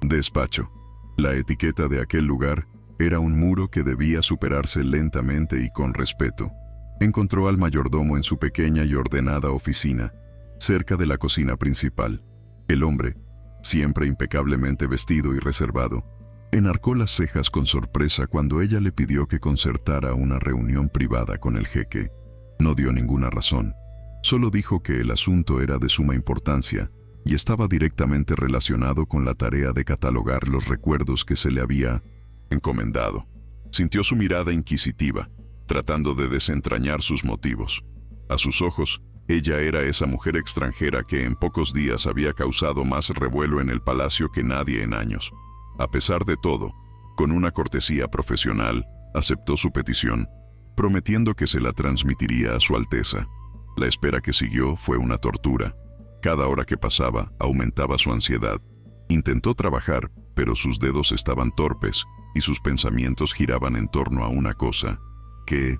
despacho. La etiqueta de aquel lugar era un muro que debía superarse lentamente y con respeto. Encontró al mayordomo en su pequeña y ordenada oficina, cerca de la cocina principal. El hombre, siempre impecablemente vestido y reservado, enarcó las cejas con sorpresa cuando ella le pidió que concertara una reunión privada con el jeque. No dio ninguna razón. Solo dijo que el asunto era de suma importancia y estaba directamente relacionado con la tarea de catalogar los recuerdos que se le había encomendado. Sintió su mirada inquisitiva, tratando de desentrañar sus motivos. A sus ojos, ella era esa mujer extranjera que en pocos días había causado más revuelo en el palacio que nadie en años. A pesar de todo, con una cortesía profesional, aceptó su petición, prometiendo que se la transmitiría a su Alteza. La espera que siguió fue una tortura. Cada hora que pasaba aumentaba su ansiedad. Intentó trabajar, pero sus dedos estaban torpes y sus pensamientos giraban en torno a una cosa. ¿Qué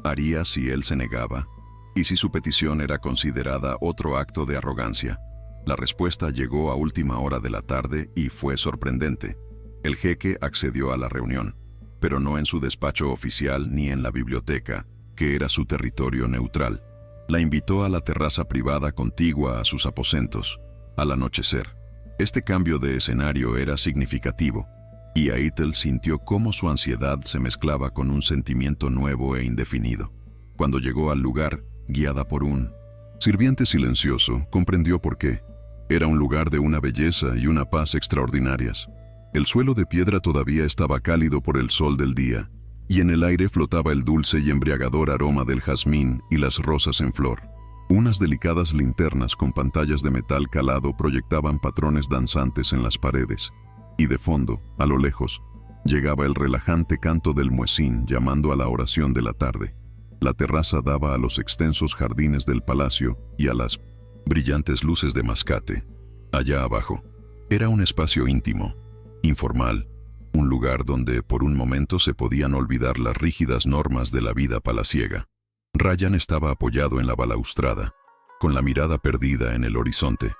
haría si él se negaba? ¿Y si su petición era considerada otro acto de arrogancia? La respuesta llegó a última hora de la tarde y fue sorprendente. El jeque accedió a la reunión, pero no en su despacho oficial ni en la biblioteca, que era su territorio neutral. La invitó a la terraza privada contigua a sus aposentos, al anochecer. Este cambio de escenario era significativo, y Ethel sintió cómo su ansiedad se mezclaba con un sentimiento nuevo e indefinido. Cuando llegó al lugar, guiada por un sirviente silencioso, comprendió por qué. Era un lugar de una belleza y una paz extraordinarias. El suelo de piedra todavía estaba cálido por el sol del día, y en el aire flotaba el dulce y embriagador aroma del jazmín y las rosas en flor. Unas delicadas linternas con pantallas de metal calado proyectaban patrones danzantes en las paredes, y de fondo, a lo lejos, llegaba el relajante canto del muezín llamando a la oración de la tarde. La terraza daba a los extensos jardines del palacio y a las brillantes luces de Mascate. Allá abajo, era un espacio íntimo, informal, un lugar donde por un momento se podían olvidar las rígidas normas de la vida palaciega. Ryan estaba apoyado en la balaustrada, con la mirada perdida en el horizonte.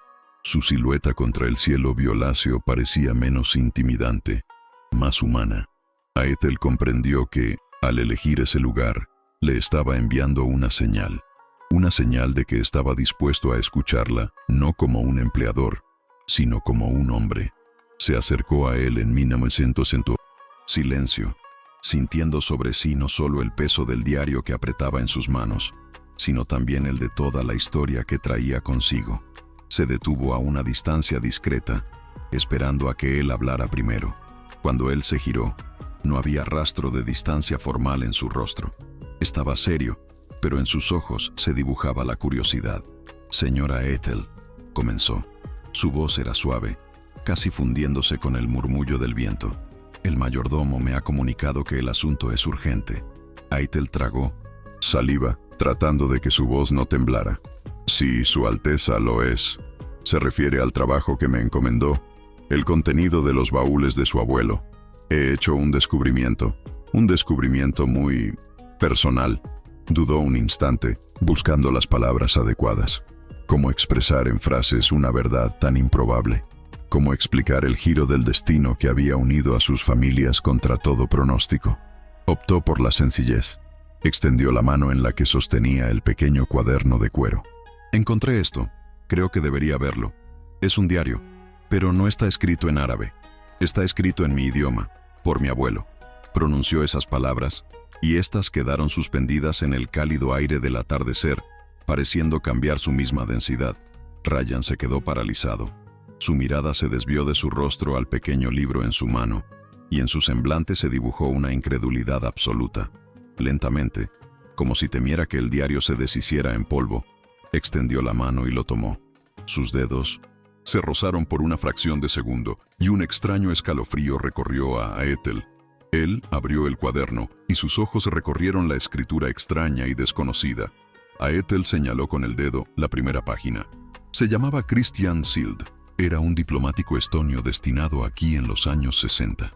Su silueta contra el cielo violáceo parecía menos intimidante, más humana. Ethel comprendió que, al elegir ese lugar, le estaba enviando una señal de que estaba dispuesto a escucharla, no como un empleador, sino como un hombre. Se acercó a él en 1900. Silencio, sintiendo sobre sí no solo el peso del diario que apretaba en sus manos, sino también el de toda la historia que traía consigo. Se detuvo a una distancia discreta, esperando a que él hablara primero. Cuando él se giró, no había rastro de distancia formal en su rostro. Estaba serio, pero en sus ojos se dibujaba la curiosidad. «Señora Ethel», comenzó. Su voz era suave, casi fundiéndose con el murmullo del viento. «El mayordomo me ha comunicado que el asunto es urgente». Ethel tragó saliva, tratando de que su voz no temblara. «Sí, Su Alteza lo es. Se refiere al trabajo que me encomendó, el contenido de los baúles de su abuelo. He hecho un descubrimiento muy personal». Dudó un instante, buscando las palabras adecuadas. ¿Cómo expresar en frases una verdad tan improbable? ¿Cómo explicar el giro del destino que había unido a sus familias contra todo pronóstico? Optó por la sencillez. Extendió la mano en la que sostenía el pequeño cuaderno de cuero. «Encontré esto. Creo que debería verlo. Es un diario, pero no está escrito en árabe. Está escrito en mi idioma, por mi abuelo». Pronunció esas palabras, y éstas quedaron suspendidas en el cálido aire del atardecer, pareciendo cambiar su misma densidad. Ryan se quedó paralizado. Su mirada se desvió de su rostro al pequeño libro en su mano, y en su semblante se dibujó una incredulidad absoluta. Lentamente, como si temiera que el diario se deshiciera en polvo, extendió la mano y lo tomó. Sus dedos se rozaron por una fracción de segundo, y un extraño escalofrío recorrió a Ethel. Él abrió el cuaderno, y sus ojos recorrieron la escritura extraña y desconocida. Ethel señaló con el dedo la primera página. Se llamaba Christian Sild. Era un diplomático estonio destinado aquí en los años 60.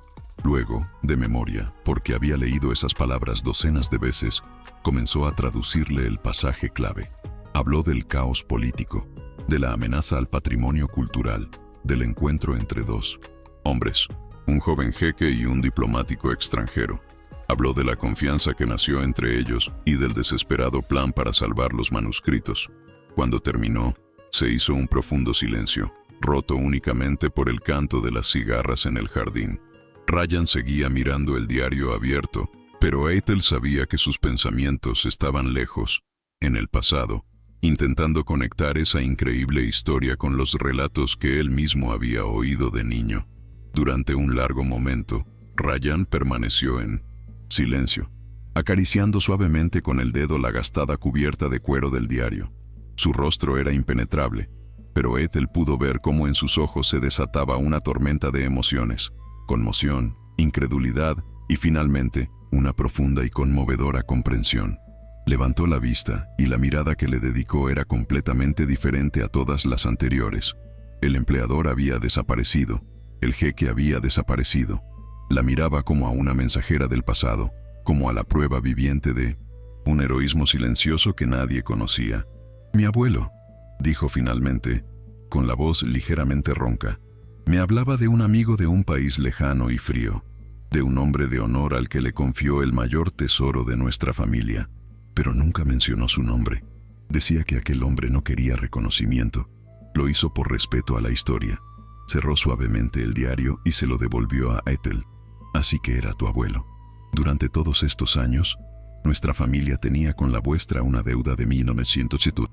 Luego, de memoria, porque había leído esas palabras docenas de veces, comenzó a traducirle el pasaje clave. Habló del caos político, de la amenaza al patrimonio cultural, del encuentro entre dos hombres, un joven jeque y un diplomático extranjero. Habló de la confianza que nació entre ellos y del desesperado plan para salvar los manuscritos. Cuando terminó, se hizo un profundo silencio, roto únicamente por el canto de las cigarras en el jardín. Ryan seguía mirando el diario abierto, pero Ethel sabía que sus pensamientos estaban lejos, en el pasado, intentando conectar esa increíble historia con los relatos que él mismo había oído de niño. Durante un largo momento, Ryan permaneció en silencio, acariciando suavemente con el dedo la gastada cubierta de cuero del diario. Su rostro era impenetrable, pero Ethel pudo ver cómo en sus ojos se desataba una tormenta de emociones, conmoción, incredulidad y finalmente una profunda y conmovedora comprensión. Levantó la vista y la mirada que le dedicó era completamente diferente a todas las anteriores. El empleador había desaparecido, el jeque había desaparecido. La miraba como a una mensajera del pasado, como a la prueba viviente de un heroísmo silencioso que nadie conocía. «Mi abuelo», dijo finalmente, con la voz ligeramente ronca, «me hablaba de un amigo de un país lejano y frío, de un hombre de honor al que le confió el mayor tesoro de nuestra familia, pero nunca mencionó su nombre. Decía que aquel hombre no quería reconocimiento. Lo hizo por respeto a la historia». Cerró suavemente el diario y se lo devolvió a Ethel. «Así que era tu abuelo. Durante todos estos años, nuestra familia tenía con la vuestra una deuda de 1907.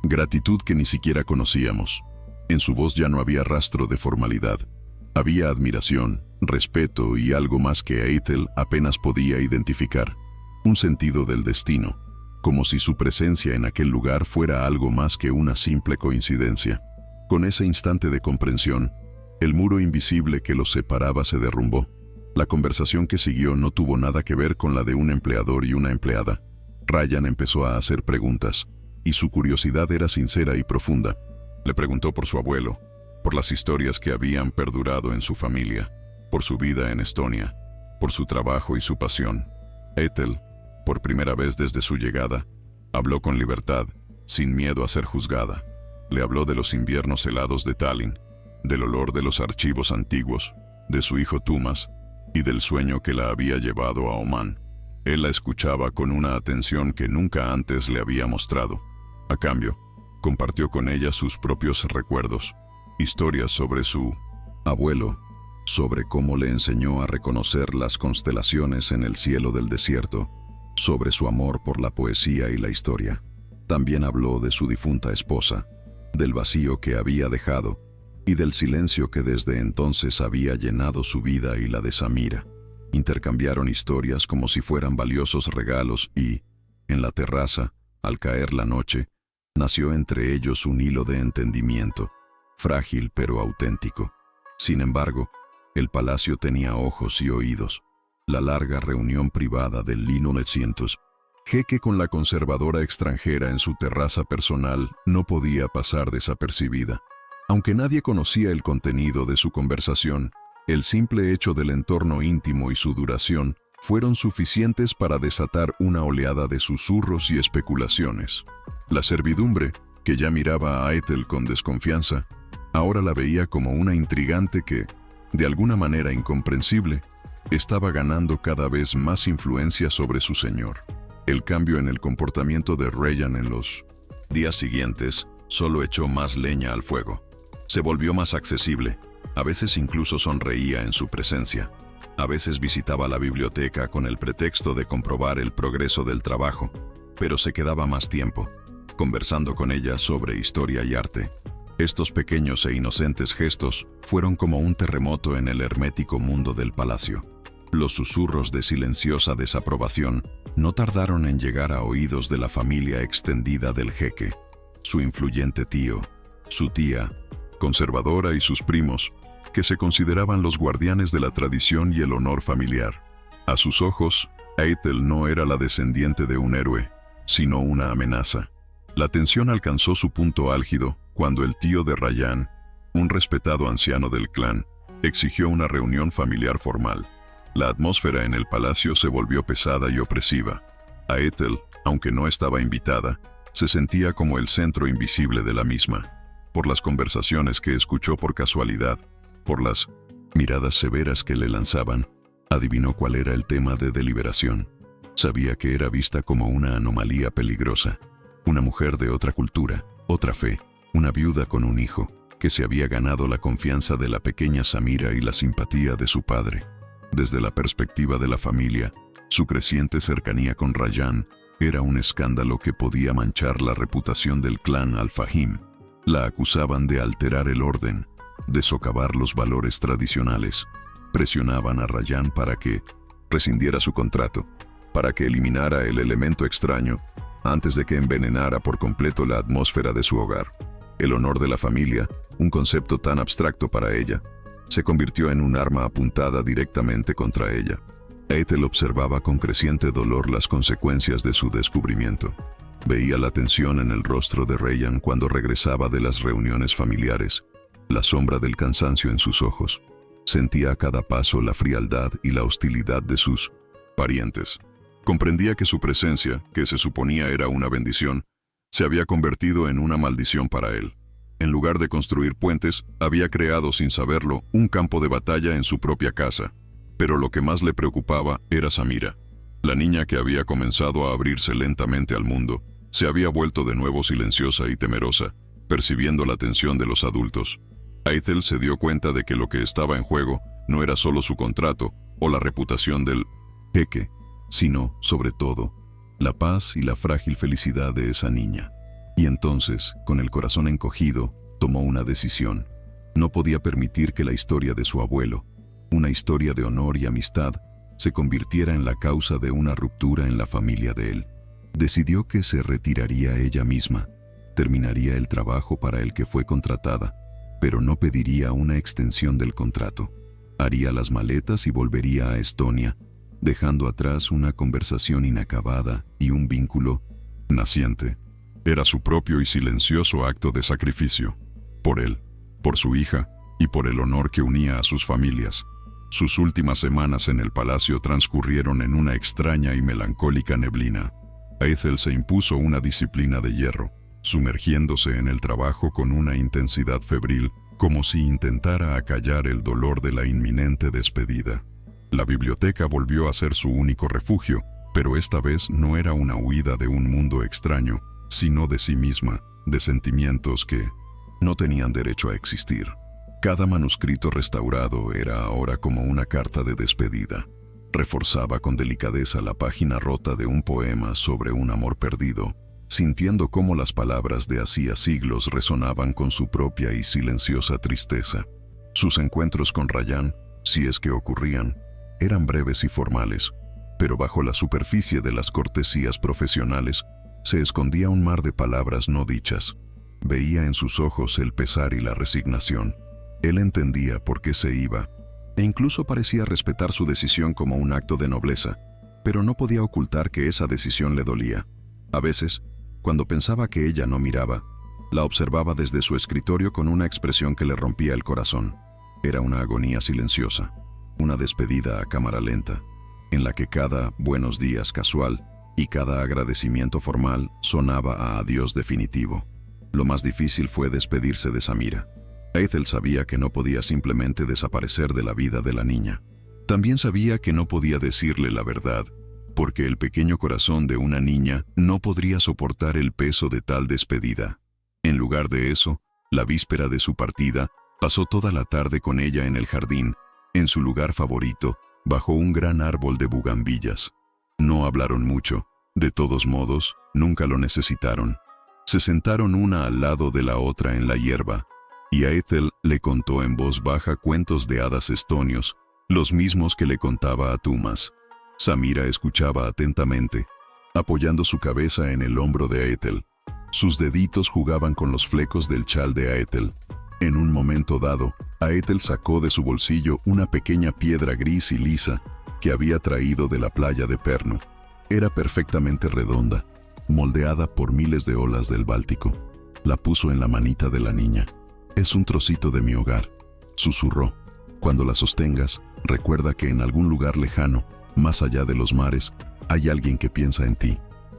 Gratitud que ni siquiera conocíamos». En su voz ya no había rastro de formalidad. Había admiración, respeto y algo más que Ethel apenas podía identificar. Un sentido del destino, como si su presencia en aquel lugar fuera algo más que una simple coincidencia. Con ese instante de comprensión, el muro invisible que los separaba se derrumbó. La conversación que siguió no tuvo nada que ver con la de un empleador y una empleada. Ryan empezó a hacer preguntas, y su curiosidad era sincera y profunda. Le preguntó por su abuelo, por las historias que habían perdurado en su familia, por su vida en Estonia, por su trabajo y su pasión. Ethel, por primera vez desde su llegada, habló con libertad, sin miedo a ser juzgada. Le habló de los inviernos helados de Tallinn, del olor de los archivos antiguos, de su hijo Tumas y del sueño que la había llevado a Omán. Él la escuchaba con una atención que nunca antes le había mostrado. A cambio, compartió con ella sus propios recuerdos, historias sobre su abuelo, sobre cómo le enseñó a reconocer las constelaciones en el cielo del desierto, sobre su amor por la poesía y la historia. También habló de su difunta esposa, del vacío que había dejado y del silencio que desde entonces había llenado su vida y la de Samira. Intercambiaron historias como si fueran valiosos regalos y, en la terraza, al caer la noche, nació entre ellos un hilo de entendimiento, frágil pero auténtico. Sin embargo, el palacio tenía ojos y oídos. La larga reunión privada del 1900, jeque con la conservadora extranjera en su terraza personal, no podía pasar desapercibida. Aunque nadie conocía el contenido de su conversación, el simple hecho del entorno íntimo y su duración fueron suficientes para desatar una oleada de susurros y especulaciones. La servidumbre, que ya miraba a Ethel con desconfianza, ahora la veía como una intrigante que, de alguna manera incomprensible, estaba ganando cada vez más influencia sobre su señor. El cambio en el comportamiento de Ryan en los días siguientes solo echó más leña al fuego. Se volvió más accesible, a veces incluso sonreía en su presencia. A veces visitaba la biblioteca con el pretexto de comprobar el progreso del trabajo, pero se quedaba más tiempo, conversando con ella sobre historia y arte. Estos pequeños e inocentes gestos fueron como un terremoto en el hermético mundo del palacio. Los susurros de silenciosa desaprobación no tardaron en llegar a oídos de la familia extendida del jeque. Su influyente tío, su tía, conservadora y sus primos, que se consideraban los guardianes de la tradición y el honor familiar. A sus ojos, Ethel no era la descendiente de un héroe, sino una amenaza. La tensión alcanzó su punto álgido cuando el tío de Ryan, un respetado anciano del clan, exigió una reunión familiar formal. La atmósfera en el palacio se volvió pesada y opresiva. Aethel, aunque no estaba invitada, se sentía como el centro invisible de la misma. Por las conversaciones que escuchó por casualidad, por las miradas severas que le lanzaban, adivinó cuál era el tema de deliberación. Sabía que era vista como una anomalía peligrosa, una mujer de otra cultura, otra fe, una viuda con un hijo, que se había ganado la confianza de la pequeña Samira y la simpatía de su padre. Desde la perspectiva de la familia, su creciente cercanía con Rayyan era un escándalo que podía manchar la reputación del clan Al-Fahim. La acusaban de alterar el orden, de socavar los valores tradicionales. Presionaban a Rayyan para que rescindiera su contrato, para que eliminara el elemento extraño antes de que envenenara por completo la atmósfera de su hogar. El honor de la familia, un concepto tan abstracto para ella, se convirtió en un arma apuntada directamente contra ella. Aethel observaba con creciente dolor las consecuencias de su descubrimiento. Veía la tensión en el rostro de Rayyan cuando regresaba de las reuniones familiares, la sombra del cansancio en sus ojos. Sentía a cada paso la frialdad y la hostilidad de sus parientes. Comprendía que su presencia, que se suponía era una bendición, se había convertido en una maldición para él. En lugar de construir puentes, había creado sin saberlo un campo de batalla en su propia casa. Pero lo que más le preocupaba era Samira. La niña que había comenzado a abrirse lentamente al mundo, se había vuelto de nuevo silenciosa y temerosa, percibiendo la tensión de los adultos. Aethel se dio cuenta de que lo que estaba en juego no era solo su contrato o la reputación del jeque, sino, sobre todo, la paz y la frágil felicidad de esa niña. Y entonces, con el corazón encogido, tomó una decisión. No podía permitir que la historia de su abuelo, una historia de honor y amistad, se convirtiera en la causa de una ruptura en la familia de él. Decidió que se retiraría ella misma, terminaría el trabajo para el que fue contratada, pero no pediría una extensión del contrato. Haría las maletas y volvería a Estonia, dejando atrás una conversación inacabada y un vínculo naciente. Era su propio y silencioso acto de sacrificio, por él, por su hija y por el honor que unía a sus familias. Sus últimas semanas en el palacio transcurrieron en una extraña y melancólica neblina. Aethel se impuso una disciplina de hierro, sumergiéndose en el trabajo con una intensidad febril, como si intentara acallar el dolor de la inminente despedida. La biblioteca volvió a ser su único refugio, pero esta vez no era una huida de un mundo extraño, sino de sí misma, de sentimientos que no tenían derecho a existir. Cada manuscrito restaurado era ahora como una carta de despedida. Reforzaba con delicadeza la página rota de un poema sobre un amor perdido, sintiendo cómo las palabras de hacía siglos resonaban con su propia y silenciosa tristeza. Sus encuentros con Rayyan, si es que ocurrían, eran breves y formales, pero bajo la superficie de las cortesías profesionales se escondía un mar de palabras no dichas. Veía en sus ojos el pesar y la resignación. Él entendía por qué se iba, e incluso parecía respetar su decisión como un acto de nobleza, pero no podía ocultar que esa decisión le dolía. A veces, cuando pensaba que ella no miraba, la observaba desde su escritorio con una expresión que le rompía el corazón. Era una agonía silenciosa, una despedida a cámara lenta, en la que cada buenos días casual y cada agradecimiento formal sonaba a adiós definitivo. Lo más difícil fue despedirse de Samira. Aethel sabía que no podía simplemente desaparecer de la vida de la niña. También sabía que no podía decirle la verdad, porque el pequeño corazón de una niña no podría soportar el peso de tal despedida. En lugar de eso, la víspera de su partida, pasó toda la tarde con ella en el jardín, en su lugar favorito, bajo un gran árbol de bugambillas. No hablaron mucho, de todos modos, nunca lo necesitaron. Se sentaron una al lado de la otra en la hierba, y Aethel le contó en voz baja cuentos de hadas estonios, los mismos que le contaba a Tumas. Samira escuchaba atentamente, apoyando su cabeza en el hombro de Aethel. Sus deditos jugaban con los flecos del chal de Aethel. En un momento dado, Aethel sacó de su bolsillo una pequeña piedra gris y lisa que había traído de la playa de Pärnu. Era perfectamente redonda, moldeada por miles de olas del Báltico. La puso en la manita de la niña. «Es un trocito de mi hogar», susurró. «Cuando la sostengas, Recuerda que en algún lugar lejano, más allá de los mares, hay alguien que piensa en ti.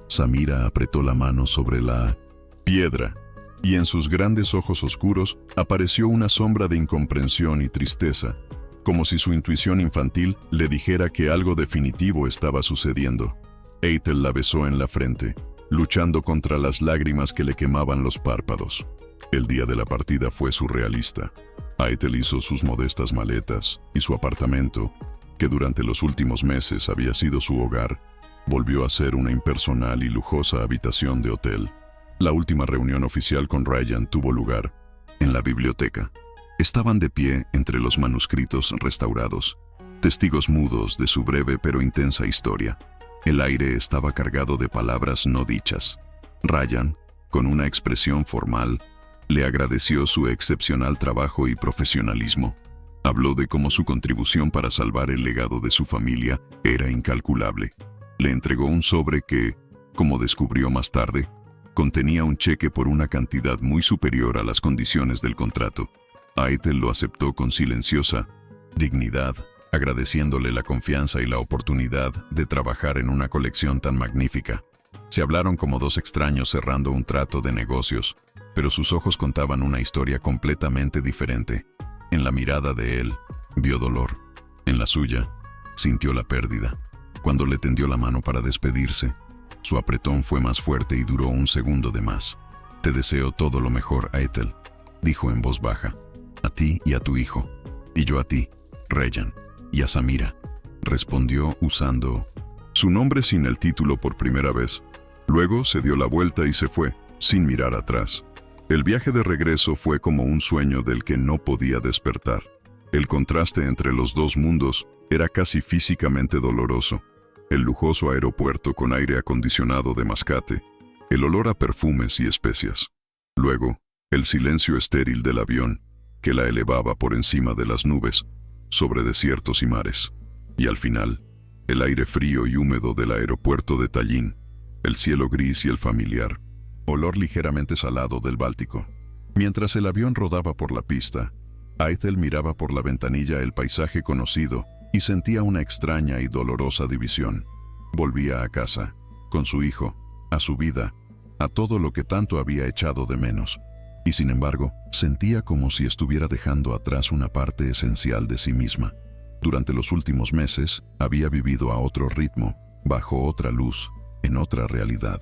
Samira apretó la mano sobre la piedra, y en sus grandes ojos oscuros apareció una sombra de incomprensión y tristeza, como si su intuición infantil le dijera que algo definitivo estaba sucediendo. Eitel la besó en la frente, luchando contra las lágrimas que le quemaban los párpados. El día de la partida fue surrealista. Eitel hizo sus modestas maletas y su apartamento, que durante los últimos meses había sido su hogar, volvió a ser una impersonal y lujosa habitación de hotel. La última reunión oficial con Ryan tuvo lugar en la biblioteca. Estaban de pie entre los manuscritos restaurados, testigos mudos de su breve pero intensa historia. El aire estaba cargado de palabras no dichas. Ryan, con una expresión formal, le agradeció su excepcional trabajo y profesionalismo. Habló de cómo su contribución para salvar el legado de su familia era incalculable. Le entregó un sobre que, como descubrió más tarde, contenía un cheque por una cantidad muy superior a las condiciones del contrato. Eitel lo aceptó con silenciosa dignidad, agradeciéndole la confianza y la oportunidad de trabajar en una colección tan magnífica. Se hablaron como dos extraños cerrando un trato de negocios, pero sus ojos contaban una historia completamente diferente. En la mirada de él, vio dolor. En la suya, sintió la pérdida. Cuando le tendió la mano para despedirse, su apretón fue más fuerte y duró un segundo de más. «Te deseo todo lo mejor, Eitel», dijo en voz baja. «A ti y a tu hijo. Y yo a ti, Ryan, y a Samira», respondió usando su nombre sin el título por primera vez. Luego se dio la vuelta y se fue, sin mirar atrás. El viaje de regreso fue como un sueño del que no podía despertar. El contraste entre los dos mundos era casi físicamente doloroso. El lujoso aeropuerto con aire acondicionado de Mascate, el olor a perfumes y especias. Luego, el silencio estéril del avión, que la elevaba por encima de las nubes, sobre desiertos y mares. Y al final, el aire frío y húmedo del aeropuerto de Tallin, el cielo gris y el familiar olor ligeramente salado del Báltico. Mientras el avión rodaba por la pista, Eitel miraba por la ventanilla el paisaje conocido y sentía una extraña y dolorosa división. Volvía a casa, con su hijo, a su vida, a todo lo que tanto había echado de menos. Y sin embargo, sentía como si estuviera dejando atrás una parte esencial de sí misma. Durante los últimos meses, había vivido a otro ritmo, bajo otra luz, en otra realidad.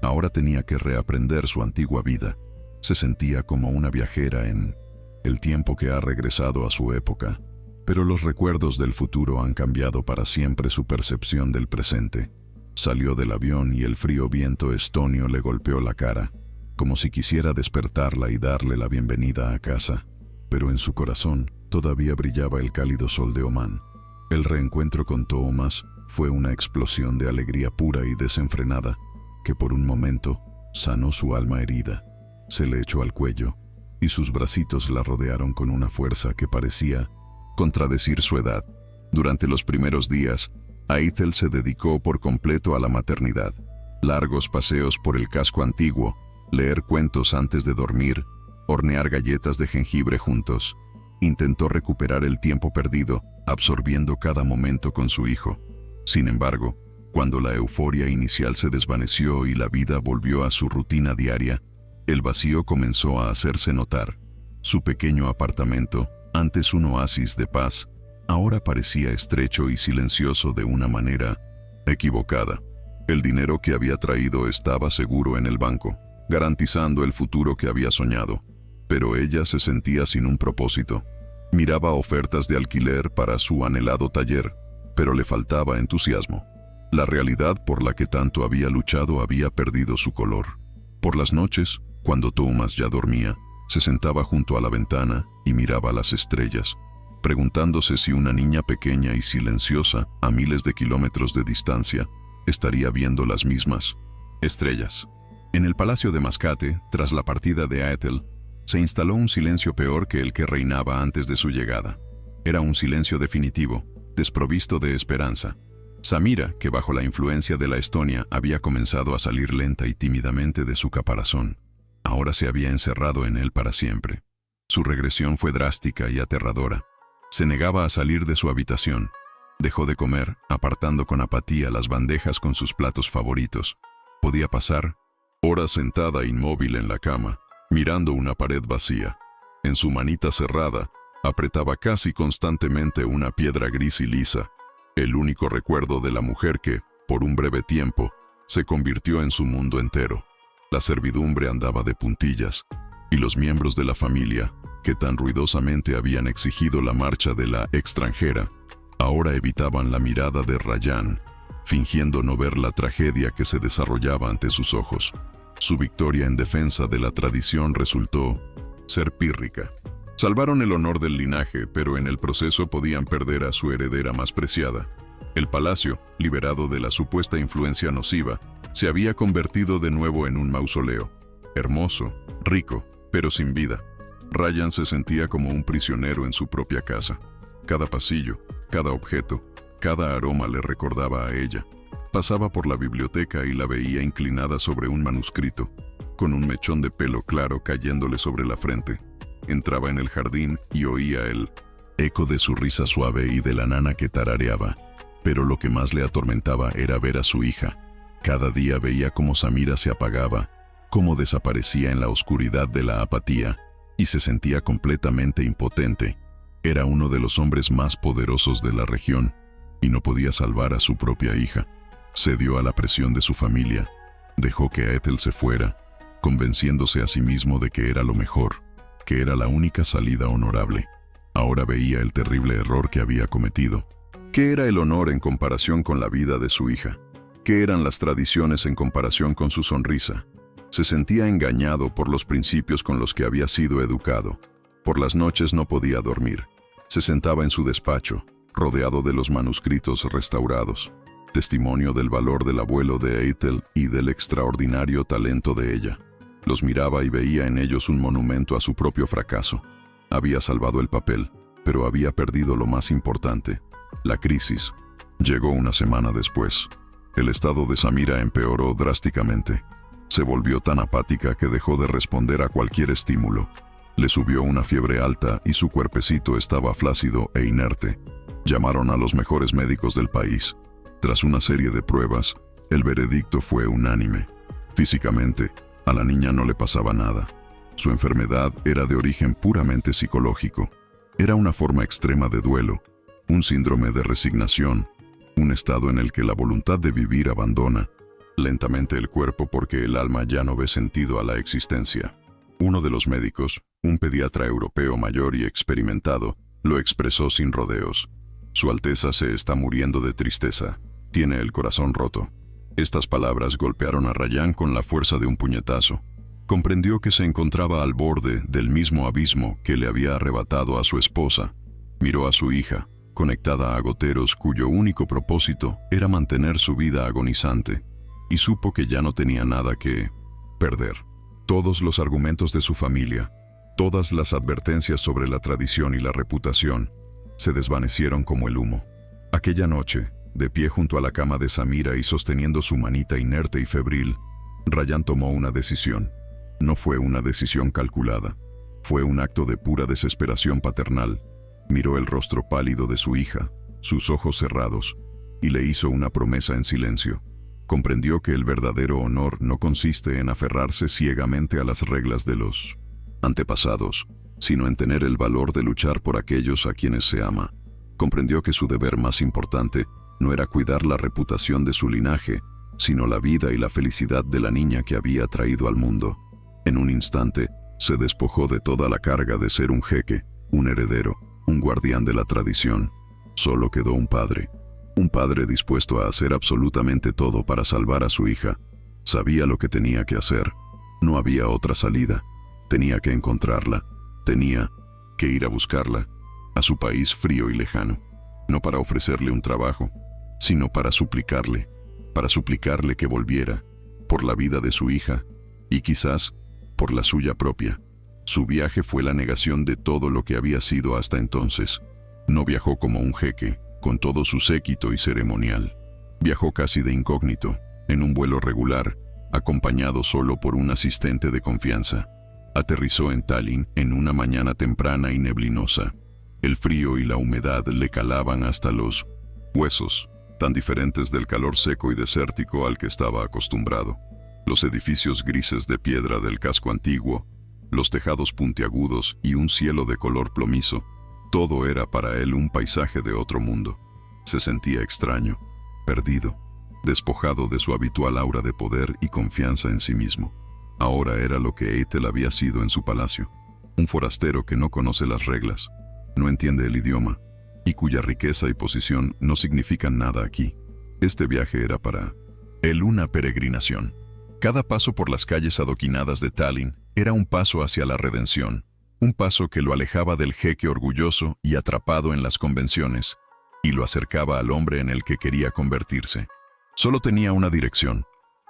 Ahora tenía que reaprender su antigua vida. Se sentía como una viajera en el tiempo que ha regresado a su época. Pero los recuerdos del futuro han cambiado para siempre su percepción del presente. Salió del avión y el frío viento estonio le golpeó la cara, como si quisiera despertarla y darle la bienvenida a casa. Pero en su corazón todavía brillaba el cálido sol de Omán. El reencuentro con Thomas fue una explosión de alegría pura y desenfrenada, que por un momento sanó su alma herida. Se le echó al cuello, y sus bracitos la rodearon con una fuerza que parecía contradecir su edad. Durante los primeros días, Eitel se dedicó por completo a la maternidad. Largos paseos por el casco antiguo, leer cuentos antes de dormir, hornear galletas de jengibre juntos. Intentó recuperar el tiempo perdido, absorbiendo cada momento con su hijo. Sin embargo, cuando la euforia inicial se desvaneció y la vida volvió a su rutina diaria, el vacío comenzó a hacerse notar. Su pequeño apartamento, antes un oasis de paz, ahora parecía estrecho y silencioso de una manera equivocada. El dinero que había traído estaba seguro en el banco, garantizando el futuro que había soñado. Pero ella se sentía sin un propósito. Miraba ofertas de alquiler para su anhelado taller, pero le faltaba entusiasmo. La realidad por la que tanto había luchado había perdido su color. Por las noches, cuando Thomas ya dormía, se sentaba junto a la ventana y miraba las estrellas, preguntándose si una niña pequeña y silenciosa, a miles de kilómetros de distancia, estaría viendo las mismas estrellas. En el palacio de Mascate, tras la partida de Eitel, se instaló un silencio peor que el que reinaba antes de su llegada. Era un silencio definitivo, desprovisto de esperanza. Samira, que bajo la influencia de la Estonia había comenzado a salir lenta y tímidamente de su caparazón, ahora se había encerrado en él para siempre. Su regresión fue drástica y aterradora. Se negaba a salir de su habitación. Dejó de comer, apartando con apatía las bandejas con sus platos favoritos. Podía pasar horas sentada inmóvil en la cama, mirando una pared vacía. En su manita cerrada, apretaba casi constantemente una piedra gris y lisa, el único recuerdo de la mujer que, por un breve tiempo, se convirtió en su mundo entero. La servidumbre andaba de puntillas, y los miembros de la familia, que tan ruidosamente habían exigido la marcha de la extranjera, ahora evitaban la mirada de Rayyan, fingiendo no ver la tragedia que se desarrollaba ante sus ojos. Su victoria en defensa de la tradición resultó ser pírrica. Salvaron el honor del linaje, pero en el proceso podían perder a su heredera más preciada. El palacio, liberado de la supuesta influencia nociva, se había convertido de nuevo en un mausoleo. Hermoso, rico, pero sin vida. Rayyan se sentía como un prisionero en su propia casa. Cada pasillo, cada objeto, cada aroma le recordaba a ella. Pasaba por la biblioteca y la veía inclinada sobre un manuscrito, con un mechón de pelo claro cayéndole sobre la frente. Entraba en el jardín y oía el eco de su risa suave y de la nana que tarareaba. Pero lo que más le atormentaba era ver a su hija. Cada día veía cómo Samira se apagaba, cómo desaparecía en la oscuridad de la apatía, y se sentía completamente impotente. Era uno de los hombres más poderosos de la región, y no podía salvar a su propia hija. Cedió a la presión de su familia. Dejó que Ethel se fuera, convenciéndose a sí mismo de que era lo mejor, que era la única salida honorable. Ahora veía el terrible error que había cometido. ¿Qué era el honor en comparación con la vida de su hija? ¿Qué eran las tradiciones en comparación con su sonrisa? Se sentía engañado por los principios con los que había sido educado. Por las noches no podía dormir. Se sentaba en su despacho, rodeado de los manuscritos restaurados, testimonio del valor del abuelo de Ethel y del extraordinario talento de ella. Los miraba y veía en ellos un monumento a su propio fracaso. Había salvado el papel, pero había perdido lo más importante. La crisis llegó una semana después. El estado de Samira empeoró drásticamente. Se volvió tan apática que dejó de responder a cualquier estímulo. Le subió una fiebre alta y su cuerpecito estaba flácido e inerte. Llamaron a los mejores médicos del país. Tras una serie de pruebas, el veredicto fue unánime. Físicamente, a la niña no le pasaba nada. Su enfermedad era de origen puramente psicológico. Era una forma extrema de duelo, un síndrome de resignación, un estado en el que la voluntad de vivir abandona lentamente el cuerpo porque el alma ya no ve sentido a la existencia. Uno de los médicos, un pediatra europeo mayor y experimentado, lo expresó sin rodeos. Su Alteza se está muriendo de tristeza. Tiene el corazón roto. Estas palabras golpearon a Rayyan con la fuerza de un puñetazo. Comprendió que se encontraba al borde del mismo abismo que le había arrebatado a su esposa. Miró a su hija, conectada a goteros cuyo único propósito era mantener su vida agonizante, y supo que ya no tenía nada que perder. Todos los argumentos de su familia, todas las advertencias sobre la tradición y la reputación, se desvanecieron como el humo. Aquella noche, de pie junto a la cama de Samira y sosteniendo su manita inerte y febril, Rayyan tomó una decisión. No fue una decisión calculada. Fue un acto de pura desesperación paternal. Miró el rostro pálido de su hija, sus ojos cerrados, y le hizo una promesa en silencio. Comprendió que el verdadero honor no consiste en aferrarse ciegamente a las reglas de los antepasados, sino en tener el valor de luchar por aquellos a quienes se ama. Comprendió que su deber más importante no era cuidar la reputación de su linaje, sino la vida y la felicidad de la niña que había traído al mundo. En un instante, se despojó de toda la carga de ser un jeque, un heredero, un guardián de la tradición. Solo quedó un padre dispuesto a hacer absolutamente todo para salvar a su hija. Sabía lo que tenía que hacer. No había otra salida. Tenía que encontrarla. Tenía que ir a buscarla, a su país frío y lejano. No para ofrecerle un trabajo, sino para suplicarle que volviera, por la vida de su hija, y quizás por la suya propia. Su viaje fue la negación de todo lo que había sido hasta entonces. No viajó como un jeque, con todo su séquito y ceremonial. Viajó casi de incógnito, en un vuelo regular, acompañado solo por un asistente de confianza. Aterrizó en Tallinn en una mañana temprana y neblinosa. El frío y la humedad le calaban hasta los huesos, tan diferentes del calor seco y desértico al que estaba acostumbrado. Los edificios grises de piedra del casco antiguo, los tejados puntiagudos y un cielo de color plomizo, todo era para él un paisaje de otro mundo. Se sentía extraño, perdido, despojado de su habitual aura de poder y confianza en sí mismo. Ahora era lo que Eitel había sido en su palacio, un forastero que no conoce las reglas, no entiende el idioma, y cuya riqueza y posición no significan nada aquí. Este viaje era para él una peregrinación. Cada paso por las calles adoquinadas de Tallinn era un paso hacia la redención, un paso que lo alejaba del jeque orgulloso y atrapado en las convenciones, y lo acercaba al hombre en el que quería convertirse. Solo tenía una dirección,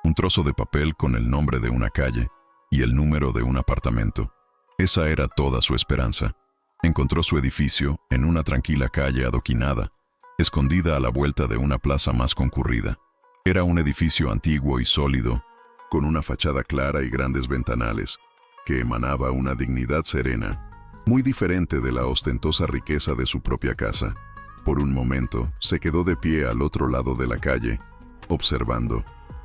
un trozo de papel con el nombre de una calle y el número de un apartamento. Esa era toda su esperanza. Encontró su edificio en una tranquila calle adoquinada, escondida a la vuelta de una plaza más concurrida. Era un edificio antiguo y sólido, con una fachada clara y grandes ventanales, que emanaba una dignidad serena, muy diferente de la ostentosa riqueza de su propia casa. Por un momento, se quedó de pie al otro lado de la calle, observando,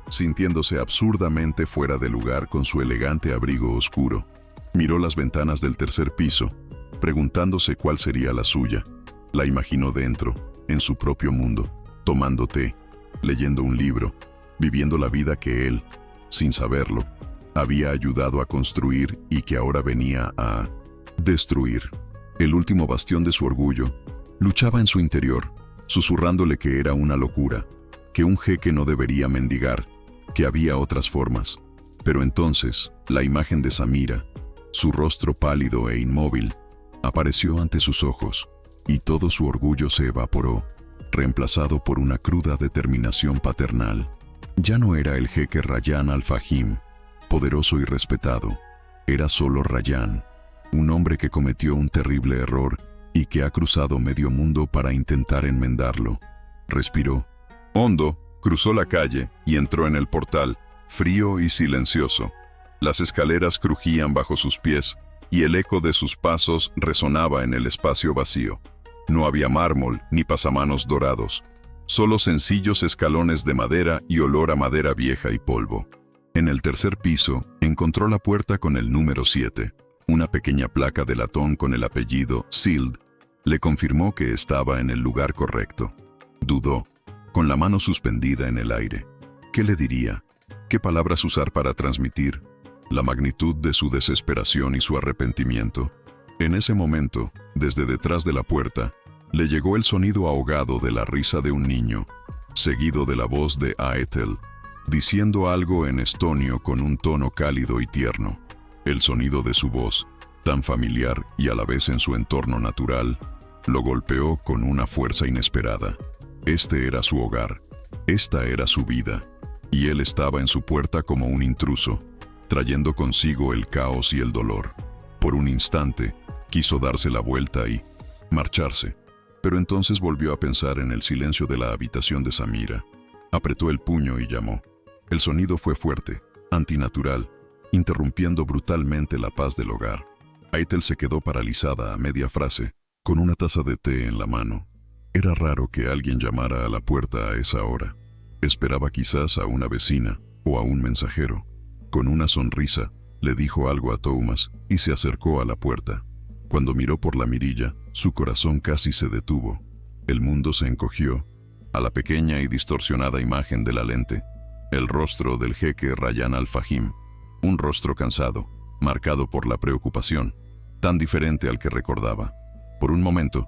sintiéndose absurdamente fuera de lugar con su elegante abrigo oscuro. Miró las ventanas del tercer piso, preguntándose cuál sería la suya. La imaginó dentro, en su propio mundo, tomando té, leyendo un libro, viviendo la vida que él, sin saberlo, había ayudado a construir y que ahora venía a destruir. El último bastión de su orgullo luchaba en su interior, susurrándole que era una locura, que un jeque no debería mendigar, que había otras formas. Pero entonces, la imagen de Samira, su rostro pálido e inmóvil, apareció ante sus ojos, y todo su orgullo se evaporó, reemplazado por una cruda determinación paternal. Ya no era el jeque Rayyan Al-Fahim, poderoso y respetado. Era solo Rayyan, un hombre que cometió un terrible error y que ha cruzado medio mundo para intentar enmendarlo. Respiró hondo, cruzó la calle y entró en el portal, frío y silencioso. Las escaleras crujían bajo sus pies y el eco de sus pasos resonaba en el espacio vacío. No había mármol ni pasamanos dorados, solo sencillos escalones de madera y olor a madera vieja y polvo. En el tercer piso, encontró la puerta con el número 7. Una pequeña placa de latón con el apellido Sild le confirmó que estaba en el lugar correcto. Dudó, con la mano suspendida en el aire. ¿Qué le diría? ¿Qué palabras usar para transmitir la magnitud de su desesperación y su arrepentimiento? En ese momento, desde detrás de la puerta, le llegó el sonido ahogado de la risa de un niño, seguido de la voz de Eitel, diciendo algo en estonio con un tono cálido y tierno. El sonido de su voz, tan familiar y a la vez en su entorno natural, lo golpeó con una fuerza inesperada. Este era su hogar, esta era su vida, y él estaba en su puerta como un intruso, trayendo consigo el caos y el dolor. Por un instante, quiso darse la vuelta y marcharse, pero entonces volvió a pensar en el silencio de la habitación de Samira. Apretó el puño y llamó. El sonido fue fuerte, antinatural, interrumpiendo brutalmente la paz del hogar. Eitel se quedó paralizada a media frase, con una taza de té en la mano. Era raro que alguien llamara a la puerta a esa hora. Esperaba quizás a una vecina o a un mensajero. Con una sonrisa, le dijo algo a Thomas y se acercó a la puerta. Cuando miró por la mirilla, su corazón casi se detuvo. El mundo se encogió a la pequeña y distorsionada imagen de la lente. El rostro del jeque Rayyan Al-Fahim, un rostro cansado, marcado por la preocupación, tan diferente al que recordaba. Por un momento,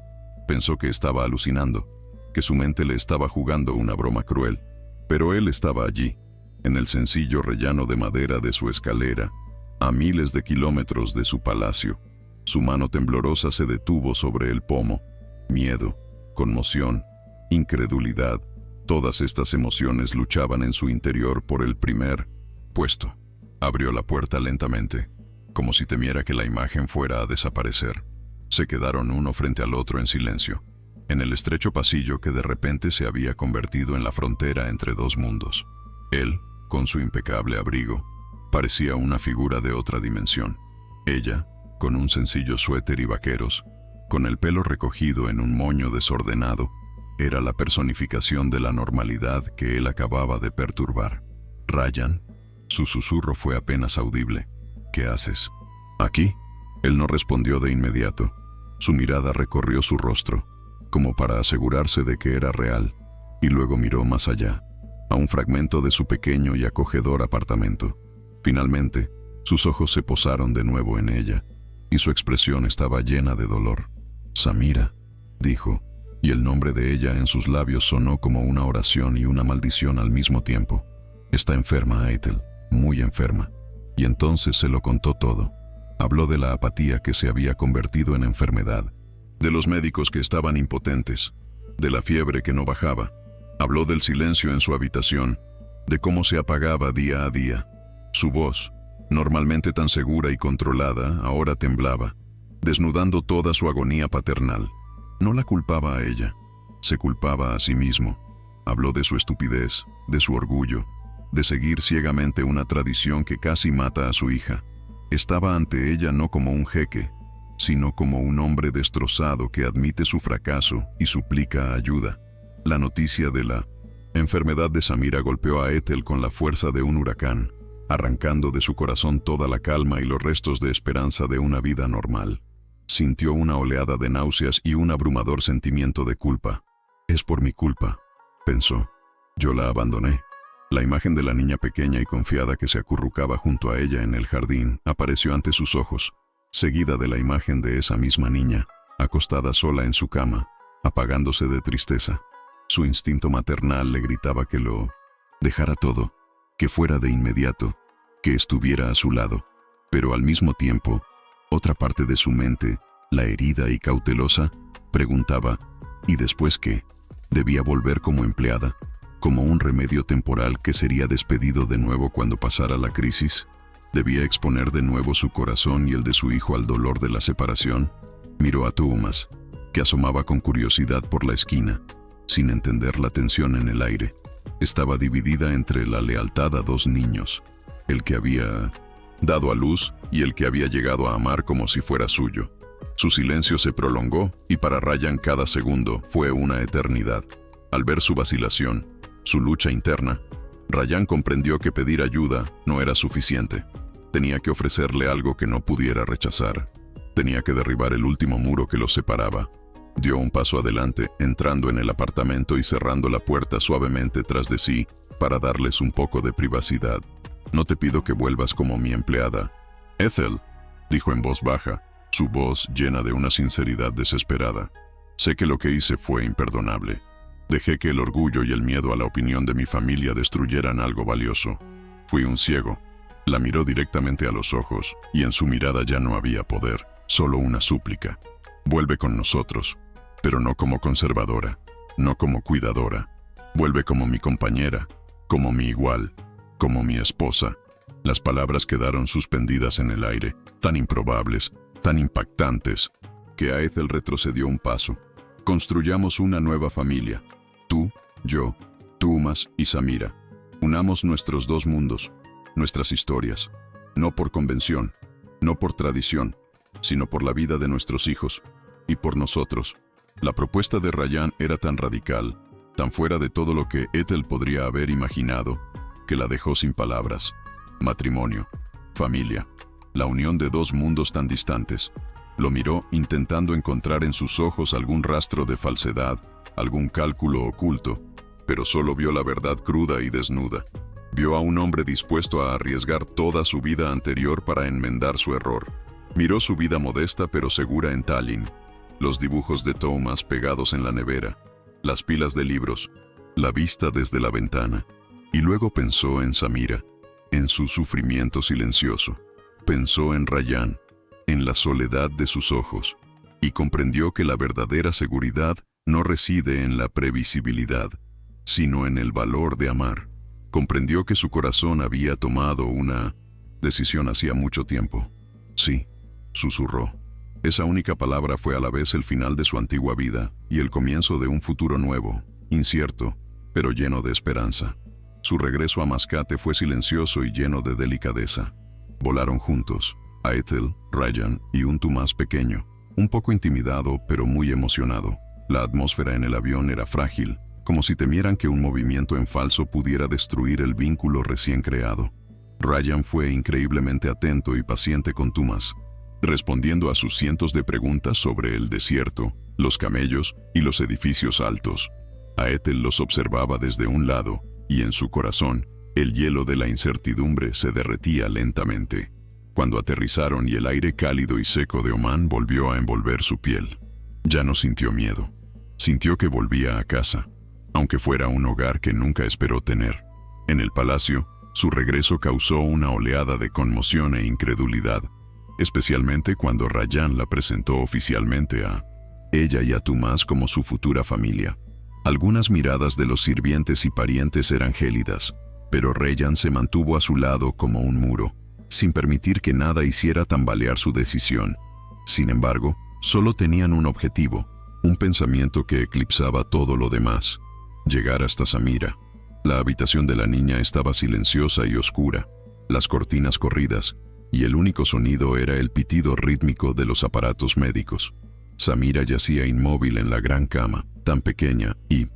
pensó que estaba alucinando, que su mente le estaba jugando una broma cruel. Pero él estaba allí, en el sencillo rellano de madera de su escalera, a miles de kilómetros de su palacio. Su mano temblorosa se detuvo sobre el pomo. Miedo, conmoción, incredulidad, todas estas emociones luchaban en su interior por el primer puesto. Abrió la puerta lentamente, como si temiera que la imagen fuera a desaparecer. Se quedaron uno frente al otro en silencio, en el estrecho pasillo que de repente se había convertido en la frontera entre dos mundos. Él, con su impecable abrigo, parecía una figura de otra dimensión. Ella, con un sencillo suéter y vaqueros, con el pelo recogido en un moño desordenado. Era la personificación de la normalidad que él acababa de perturbar. «Ryan». Su susurro fue apenas audible. «¿Qué haces?» «Aquí». Él no respondió de inmediato. Su mirada recorrió su rostro, como para asegurarse de que era real, y luego miró más allá, a un fragmento de su pequeño y acogedor apartamento. Finalmente, sus ojos se posaron de nuevo en ella, y su expresión estaba llena de dolor. «Samira», dijo, y el nombre de ella en sus labios sonó como una oración y una maldición al mismo tiempo. «Está enferma, Ethel, muy enferma». Y entonces se lo contó todo. Habló de la apatía que se había convertido en enfermedad, de los médicos que estaban impotentes, de la fiebre que no bajaba. Habló del silencio en su habitación, de cómo se apagaba día a día. Su voz, normalmente tan segura y controlada, ahora temblaba, desnudando toda su agonía paternal. No la culpaba a ella, se culpaba a sí mismo. Habló de su estupidez, de su orgullo, de seguir ciegamente una tradición que casi mata a su hija. Estaba ante ella no como un jeque, sino como un hombre destrozado que admite su fracaso y suplica ayuda. La noticia de la enfermedad de Samira golpeó a Ethel con la fuerza de un huracán, arrancando de su corazón toda la calma y los restos de esperanza de una vida normal. Sintió una oleada de náuseas y un abrumador sentimiento de culpa. «Es por mi culpa», pensó. «Yo la abandoné». La imagen de la niña pequeña y confiada que se acurrucaba junto a ella en el jardín apareció ante sus ojos, seguida de la imagen de esa misma niña, acostada sola en su cama, apagándose de tristeza. Su instinto maternal le gritaba que lo dejara todo, que fuera de inmediato, que estuviera a su lado. Pero al mismo tiempo, otra parte de su mente, la herida y cautelosa, preguntaba, ¿y después qué? ¿Debía volver como empleada? ¿Como un remedio temporal que sería despedido de nuevo cuando pasara la crisis? ¿Debía exponer de nuevo su corazón y el de su hijo al dolor de la separación? Miró a Thomas, que asomaba con curiosidad por la esquina, sin entender la tensión en el aire. Estaba dividida entre la lealtad a dos niños, el que había dado a luz y el que había llegado a amar como si fuera suyo. Su silencio se prolongó y para Ryan cada segundo fue una eternidad. Al ver su vacilación, su lucha interna, Ryan comprendió que pedir ayuda no era suficiente. Tenía que ofrecerle algo que no pudiera rechazar. Tenía que derribar el último muro que los separaba. Dio un paso adelante, entrando en el apartamento y cerrando la puerta suavemente tras de sí para darles un poco de privacidad. «No te pido que vuelvas como mi empleada, Ethel», dijo en voz baja, su voz llena de una sinceridad desesperada. «Sé que lo que hice fue imperdonable. Dejé que el orgullo y el miedo a la opinión de mi familia destruyeran algo valioso. Fui un ciego». La miró directamente a los ojos, y en su mirada ya no había poder, solo una súplica. «Vuelve con nosotros, pero no como conservadora, no como cuidadora. Vuelve como mi compañera, como mi igual, como mi esposa». Las palabras quedaron suspendidas en el aire, tan improbables, tan impactantes, que a Ethel retrocedió un paso. «Construyamos una nueva familia. Tú, yo, Thomas y Samira. Unamos nuestros dos mundos, nuestras historias, no por convención, no por tradición, sino por la vida de nuestros hijos y por nosotros». La propuesta de Ryan era tan radical, tan fuera de todo lo que Ethel podría haber imaginado, que la dejó sin palabras. Matrimonio, familia, la unión de dos mundos tan distantes. Lo miró intentando encontrar en sus ojos algún rastro de falsedad, algún cálculo oculto, pero solo vio la verdad cruda y desnuda. Vio a un hombre dispuesto a arriesgar toda su vida anterior para enmendar su error. Miró su vida modesta pero segura en Tallinn, los dibujos de Thomas pegados en la nevera, las pilas de libros, la vista desde la ventana, y luego pensó en Samira, en su sufrimiento silencioso. Pensó en Ryan, en la soledad de sus ojos, y comprendió que la verdadera seguridad no reside en la previsibilidad, sino en el valor de amar. Comprendió que su corazón había tomado una decisión hacía mucho tiempo. «Sí», susurró. Esa única palabra fue a la vez el final de su antigua vida y el comienzo de un futuro nuevo, incierto, pero lleno de esperanza. Su regreso a Mascate fue silencioso y lleno de delicadeza. Volaron juntos, a Ethel, Ryan y un Thomas pequeño, un poco intimidado pero muy emocionado. La atmósfera en el avión era frágil, como si temieran que un movimiento en falso pudiera destruir el vínculo recién creado. Ryan fue increíblemente atento y paciente con Thomas, respondiendo a sus cientos de preguntas sobre el desierto, los camellos y los edificios altos. Ethel los observaba desde un lado, y en su corazón, el hielo de la incertidumbre se derretía lentamente. Cuando aterrizaron y el aire cálido y seco de Omán volvió a envolver su piel, ya no sintió miedo. Sintió que volvía a casa, aunque fuera un hogar que nunca esperó tener. En el palacio, su regreso causó una oleada de conmoción e incredulidad, especialmente cuando Ryan la presentó oficialmente a ella y a Thomas como su futura familia. Algunas miradas de los sirvientes y parientes eran gélidas, pero Ryan se mantuvo a su lado como un muro, sin permitir que nada hiciera tambalear su decisión. Sin embargo, solo tenían un objetivo, un pensamiento que eclipsaba todo lo demás: llegar hasta Samira. La habitación de la niña estaba silenciosa y oscura, las cortinas corridas, y el único sonido era el pitido rítmico de los aparatos médicos. Samira yacía inmóvil en la gran cama, tan pequeña y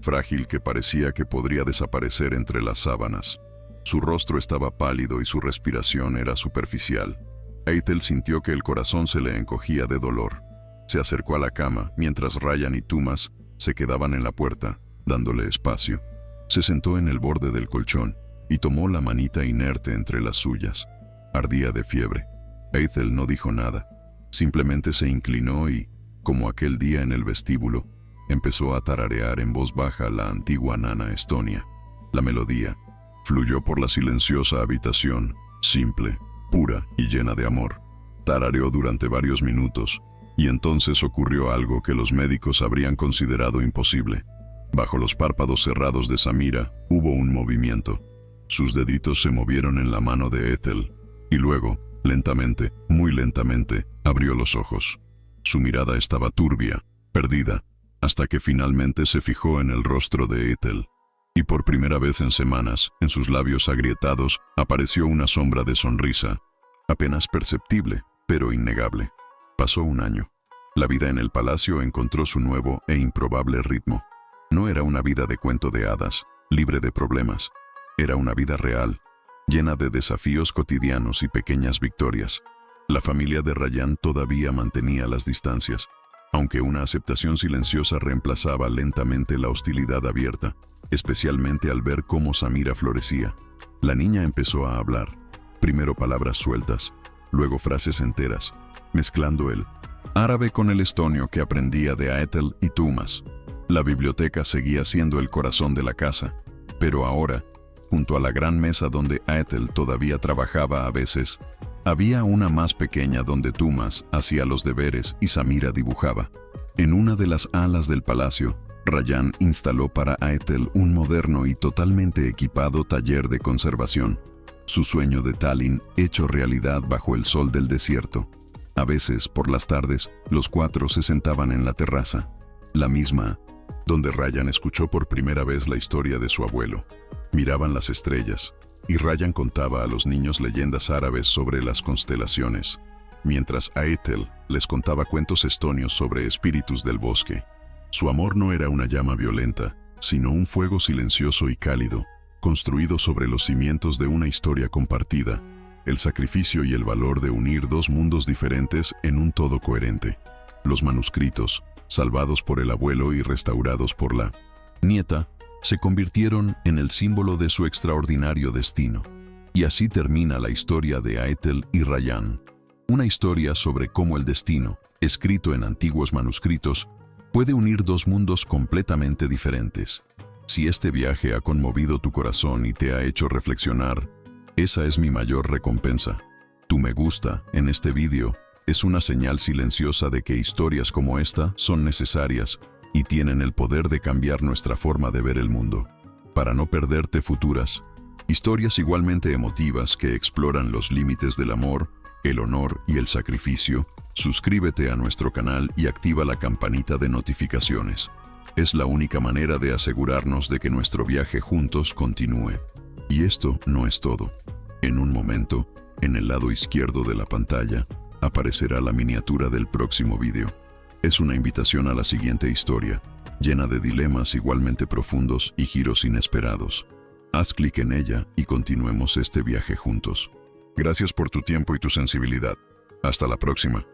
frágil que parecía que podría desaparecer entre las sábanas. Su rostro estaba pálido y su respiración era superficial. Ethel sintió que el corazón se le encogía de dolor. Se acercó a la cama mientras Ryan y Thomas se quedaban en la puerta, dándole espacio. Se sentó en el borde del colchón y tomó la manita inerte entre las suyas. Ardía de fiebre. Ethel no dijo nada. Simplemente se inclinó y, como aquel día en el vestíbulo, empezó a tararear en voz baja la antigua nana estonia. La melodía fluyó por la silenciosa habitación, simple, pura y llena de amor. Tarareó durante varios minutos, y entonces ocurrió algo que los médicos habrían considerado imposible. Bajo los párpados cerrados de Samira hubo un movimiento. Sus deditos se movieron en la mano de Ethel, y luego, lentamente, muy lentamente, abrió los ojos. Su mirada estaba turbia, perdida, hasta que finalmente se fijó en el rostro de Ethel. Y por primera vez en semanas, en sus labios agrietados, apareció una sombra de sonrisa, apenas perceptible, pero innegable. Pasó un año. La vida en el palacio encontró su nuevo e improbable ritmo. No era una vida de cuento de hadas, libre de problemas. Era una vida real, llena de desafíos cotidianos y pequeñas victorias. La familia de Ryan todavía mantenía las distancias, aunque una aceptación silenciosa reemplazaba lentamente la hostilidad abierta, especialmente al ver cómo Samira florecía. La niña empezó a hablar, primero palabras sueltas, luego frases enteras, mezclando el árabe con el estonio que aprendía de Ethel y Thomas. La biblioteca seguía siendo el corazón de la casa, pero ahora, junto a la gran mesa donde Ethel todavía trabajaba a veces, había una más pequeña donde Thomas hacía los deberes y Samira dibujaba. En una de las alas del palacio, Ryan instaló para Ethel un moderno y totalmente equipado taller de conservación, su sueño de Tallinn hecho realidad bajo el sol del desierto. A veces, por las tardes, los cuatro se sentaban en la terraza, la misma donde Ryan escuchó por primera vez la historia de su abuelo. Miraban las estrellas, y Ryan contaba a los niños leyendas árabes sobre las constelaciones, mientras Ethel les contaba cuentos estonios sobre espíritus del bosque. Su amor no era una llama violenta, sino un fuego silencioso y cálido, construido sobre los cimientos de una historia compartida, el sacrificio y el valor de unir dos mundos diferentes en un todo coherente. Los manuscritos, salvados por el abuelo y restaurados por la nieta, se convirtieron en el símbolo de su extraordinario destino. Y así termina la historia de Ethel y Ryan. Una historia sobre cómo el destino, escrito en antiguos manuscritos, puede unir dos mundos completamente diferentes. Si este viaje ha conmovido tu corazón y te ha hecho reflexionar, esa es mi mayor recompensa. Tu me gusta en este vídeo es una señal silenciosa de que historias como esta son necesarias y tienen el poder de cambiar nuestra forma de ver el mundo. Para no perderte futuras historias igualmente emotivas que exploran los límites del amor, el honor y el sacrificio, suscríbete a nuestro canal y activa la campanita de notificaciones. Es la única manera de asegurarnos de que nuestro viaje juntos continúe. Y esto no es todo. En un momento, en el lado izquierdo de la pantalla, aparecerá la miniatura del próximo vídeo. Es una invitación a la siguiente historia, llena de dilemas igualmente profundos y giros inesperados. Haz clic en ella y continuemos este viaje juntos. Gracias por tu tiempo y tu sensibilidad. Hasta la próxima.